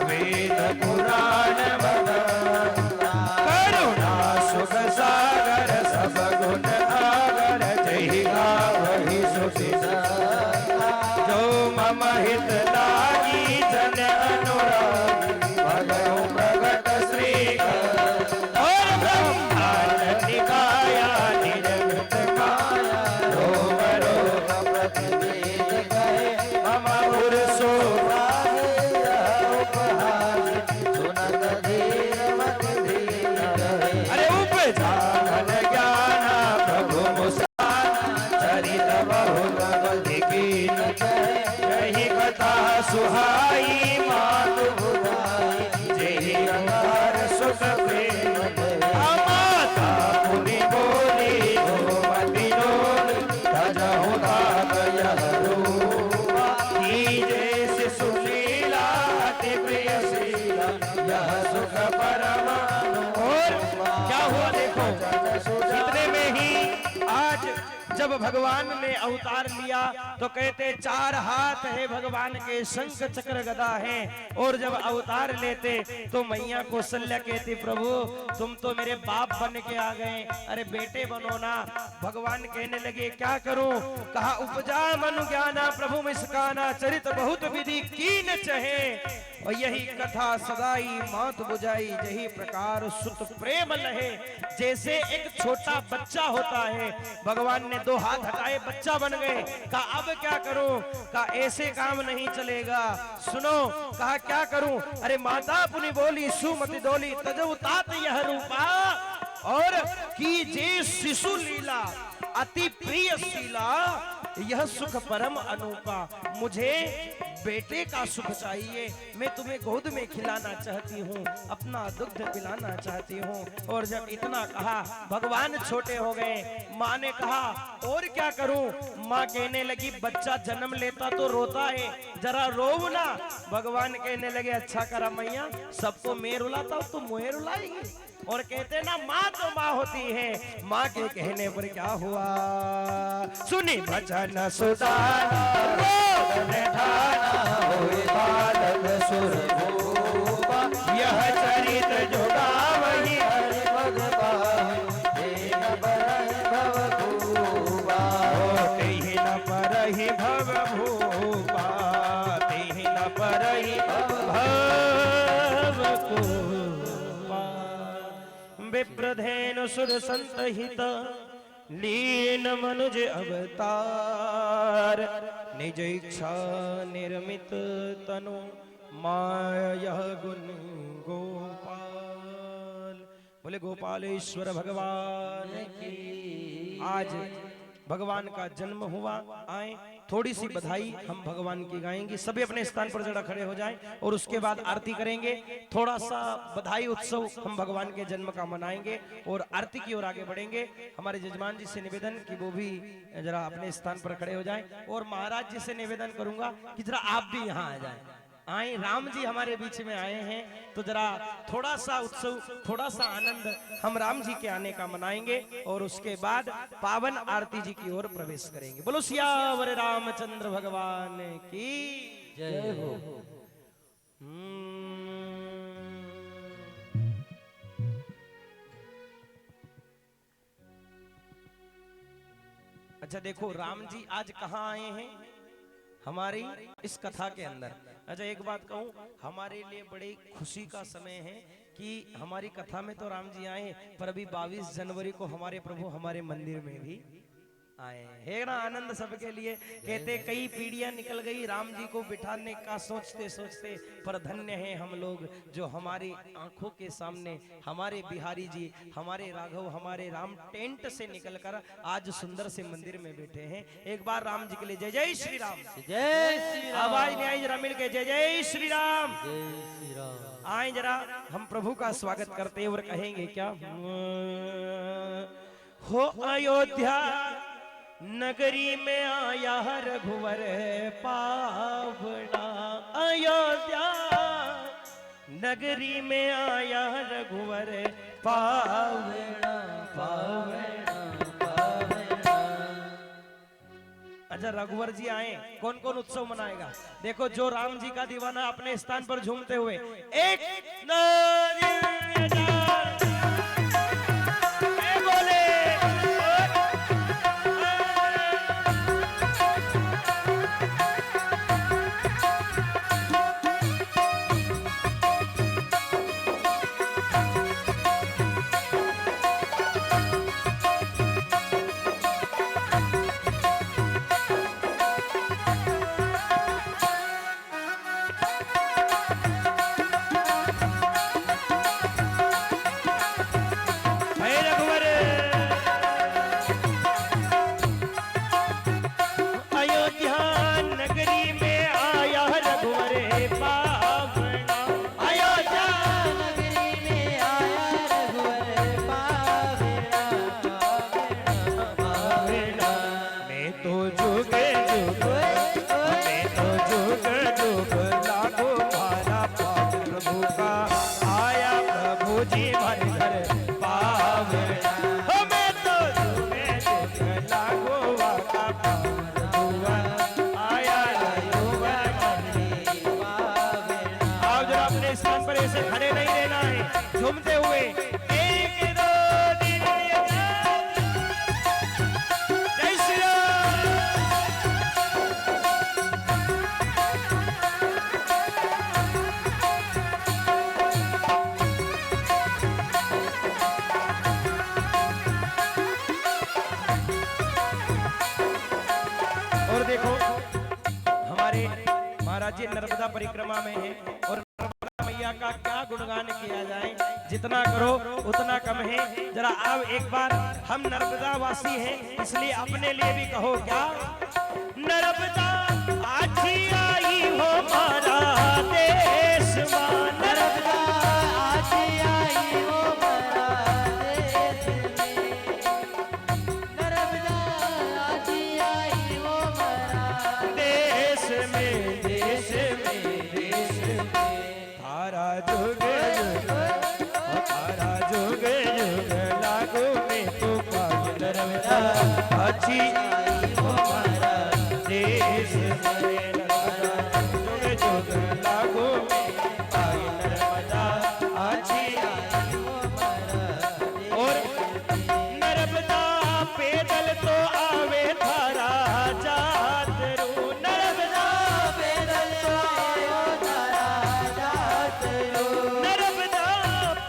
वेद पुराण करुणा सुख सागर सब गुण आगर, जय गावहि सुखिसा, जो मम हित लागी जन अनुरागी, भगौ प्रगट श्री और ब्रह्मांड निकाया निरगत काया, रोम रोम प्रतिवेद कहे मम पुरुषो अरे उपजान ज्ञान प्रभु मुस्कान, चरित बहु कीन, यही कथा सुहाई मातु भुजाई, जय अंगार सुख प्रेम, माता पुनि बोली हो मति डोल, तजहु तात यह रूपा, जैसे सुशीला अति प्रिय शीला, यह सुख परमा। और क्या हुआ देखो, इतने में ही आज जब भगवान ने अवतार लिया तो कहते 4 हाथ है भगवान के, शंख चक्र गदा है। और जब अवतार लेते तो मैया कौशल्या कहती प्रभु तुम तो मेरे बाप बन के आ गए, अरे बेटे बनो ना। भगवान कहने लगे क्या करूं, कहा उपजा मनु ज्ञाना प्रभु मुस्काना, चरित बहुत विधि कीन चहे, और यही कथा सदाई मात बुझाई जही प्रकार सुत प्रेम लहे। जैसे एक छोटा बच्चा होता है, भगवान ने दो हाथ हटाए बच्चा बन गए। कहा अब क्या करूं? कहा ऐसे काम नहीं चलेगा, सुनो। कहा क्या करूं? अरे माता पुनि बोली सुमति डोली तजऊ तात यह रूपा, और की जे शिशु लीला अति प्रिय शीला, यह सुख परम अनूपा। मुझे बेटे का सुख चाहिए, मैं तुम्हें गोद में खिलाना चाहती हूँ, अपना दुग्ध पिलाना चाहती हूँ। और जब इतना कहा भगवान छोटे हो गए। माँ ने कहा और क्या करूं? माँ कहने लगी बच्चा जन्म लेता तो रोता है, जरा रो ना। भगवान कहने लगे अच्छा करा मैया, सबको मैं रुलाता हूँ तो मुझे रुलाएगी। और कहते ना माँ तो माँ होती है। माँ के कहने पर क्या हुआ? सुनी भजन सुदाना यह चरित जो गावहि तेहि न परहि भव भूपा, तेहि न परहि भव भूपा। विप्रधेनु सुर संत हित लीन मनुज अवतार, निज इच्छा निर्मित तनु माया गुण गोपाल। बोले गोपालेश्वर भगवान की। आज भगवान का जन्म हुआ, आए थोड़ी सी बधाई हम भगवान की गाएंगे। सभी अपने स्थान पर जरा खड़े हो जाएं और उसके बाद आरती करेंगे। थोड़ा सा बधाई उत्सव हम भगवान के जन्म का मनाएंगे और आरती की ओर आगे बढ़ेंगे। हमारे जजमान जी से निवेदन कि वो भी जरा अपने स्थान पर खड़े हो जाएं, और महाराज जी से निवेदन करूंगा कि जरा आप भी यहाँ आ जाएं। आए, राम जी हमारे बीच में आए हैं, तो जरा थोड़ा सा उत्सव, थोड़ा सा आनंद हम राम जी के आने का मनाएंगे और उसके बाद पावन आरती जी की ओर प्रवेश करेंगे। बोलो सियावर रामचंद्र भगवान की जय हो। अच्छा देखो, राम जी आज कहाँ आए हैं? हमारी इस कथा के अंदर। अच्छा एक बात कहूं, हमारे लिए बड़ी खुशी का समय है कि हमारी कथा में तो राम जी आए, पर अभी 22 जनवरी को हमारे प्रभु हमारे मंदिर में भी आए है ना। आनंद सबके लिए। कहते कई पीढ़ियां निकल गई राम जी को बिठाने का सोचते सोचते, पर धन्य है हम लोग जो हमारी आंखों के सामने हमारे बिहारी जी, हमारे राघव, हमारे राम टेंट से निकलकर आज सुंदर से मंदिर में बैठे हैं। एक बार राम जी के लिए जय जय श्री राम। जय श्री राम। आवाज नहीं आई? जरा मिल के जय जय श्री राम। जय श्री राम। आए जरा हम प्रभु का स्वागत करते और कहेंगे क्या? हो अयोध्या नगरी में आया रघुवर पावना, अयोध्या नगरी में आया रघुवर पावना, पावना, पावना। अच्छा रघुवर जी आए, कौन कौन उत्सव मनाएगा? देखो जो राम जी का दीवाना अपने स्थान पर झूमते हुए एक बोले झूमते हुए एक दो दिन जय श्री राम। महाराज जी नर्मदा परिक्रमा में है और नर्मदा मैया का क्या गुणगान किया जाए, जितना करो उतना कम है। जरा अब एक बार हम नर्मदा वासी हैं इसलिए अपने लिए भी कहो क्या। नर्मदा आजी आई हो मारा देश मां, नर्मदा आजी आई हो मारा देश में, नर्मदा आजी आई हो मारा देश में, देश में, देश में। थारा जुग जुग, थारा जुग जुग लागू में तो पाई नर्मदा आजी आई हो मारा देश में, नर्मदा जुग जुग लागू में पाई नर्मदा आजी आई हो मारा। और नर्मदा पैदल तो आवे थारा जात रू, नर्मदा पैदल तो आयो तारा जात रो, नर्मदा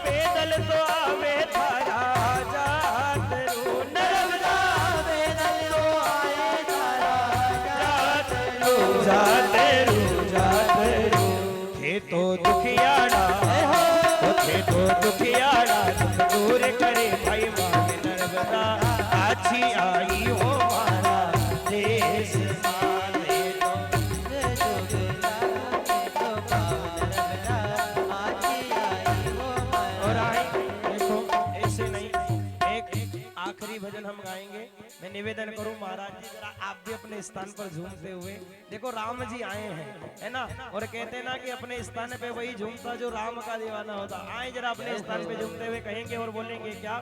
पैदल तो आवे थारा जात रू, नर्मदा पैदल तो आए तारा जात रू, जात रू, जात रू। थे तो दुखियाड़ा, थे तो दुखियाड़ा दुख दूर करे भाई मांग नर्मदा आजी आई हो मारा देश माने तो। और आए देखो ऐसे नहीं, एक आखिरी भजन हम गाएंगे। मैं निवेदन करूं महाराज जी जरा आप भी अपने स्थान पर झूमते हुए देखो, राम जी आए हैं है ना, और कहते हैं ना कि अपने स्थान पे वही झूमता जो राम का दीवाना होता। आए जरा अपने स्थान पे झूमते हुए कहेंगे और बोलेंगे क्या।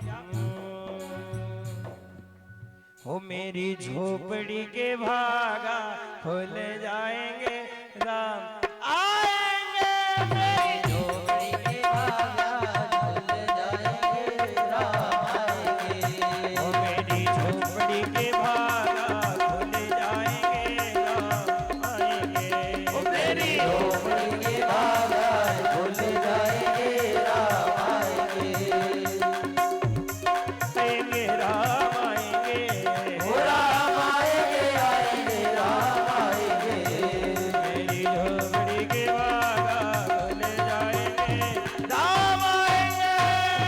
हो मेरी झोपड़ी के भागा खुल जाएंगे राम आएंगे, मेरी झोपड़ी के भागा खुल जाएंगे राम आएंगे। हो मेरी झोपड़ी के भागा खुल जाएंगे राम आएंगे। हो मेरी झोपड़ी के भागा खुल जाएंगे राम आएंगे, आएंगे राम आएंगे, हो राम आएंगे, आएंगे राम आएंगे। मेरी झोपड़ी के भागा खुल जाएंगे राम आएंगे,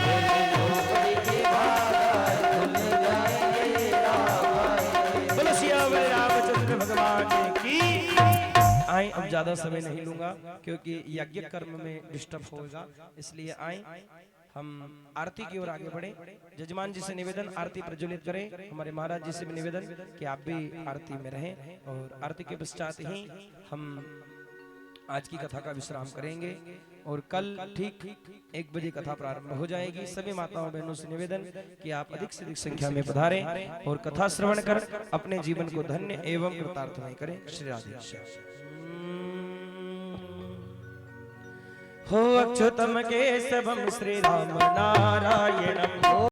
मेरी झोपड़ी के भागा खुल जाएंगे राम आएंगे। बोलो सियावर रामचंद्र भगवान की। आए अब ज्यादा समय नहीं लूंगा क्योंकि यज्ञ कर्म में डिस्टर्ब होगा, इसलिए आए हम आरती की ओर आगे बढ़े। जजमान जी से निवेदन आरती प्रज्वलित करें। हमारे महाराज जी से भी निवेदन कि आप भी आरती में रहें और आरती के पश्चात ही हम आज की कथा का विश्राम करेंगे और कल ठीक 1 बजे कथा प्रारंभ हो जाएगी। सभी माताओं बहनों से निवेदन कि आप अधिक से अधिक संख्या में पधारें और कथा श्रवण कर अपने जीवन को धन्य एवं कृतार्थमय करें। श्री राधे श्याम। हो अच्युतम केशवम श्री राम नारायणम।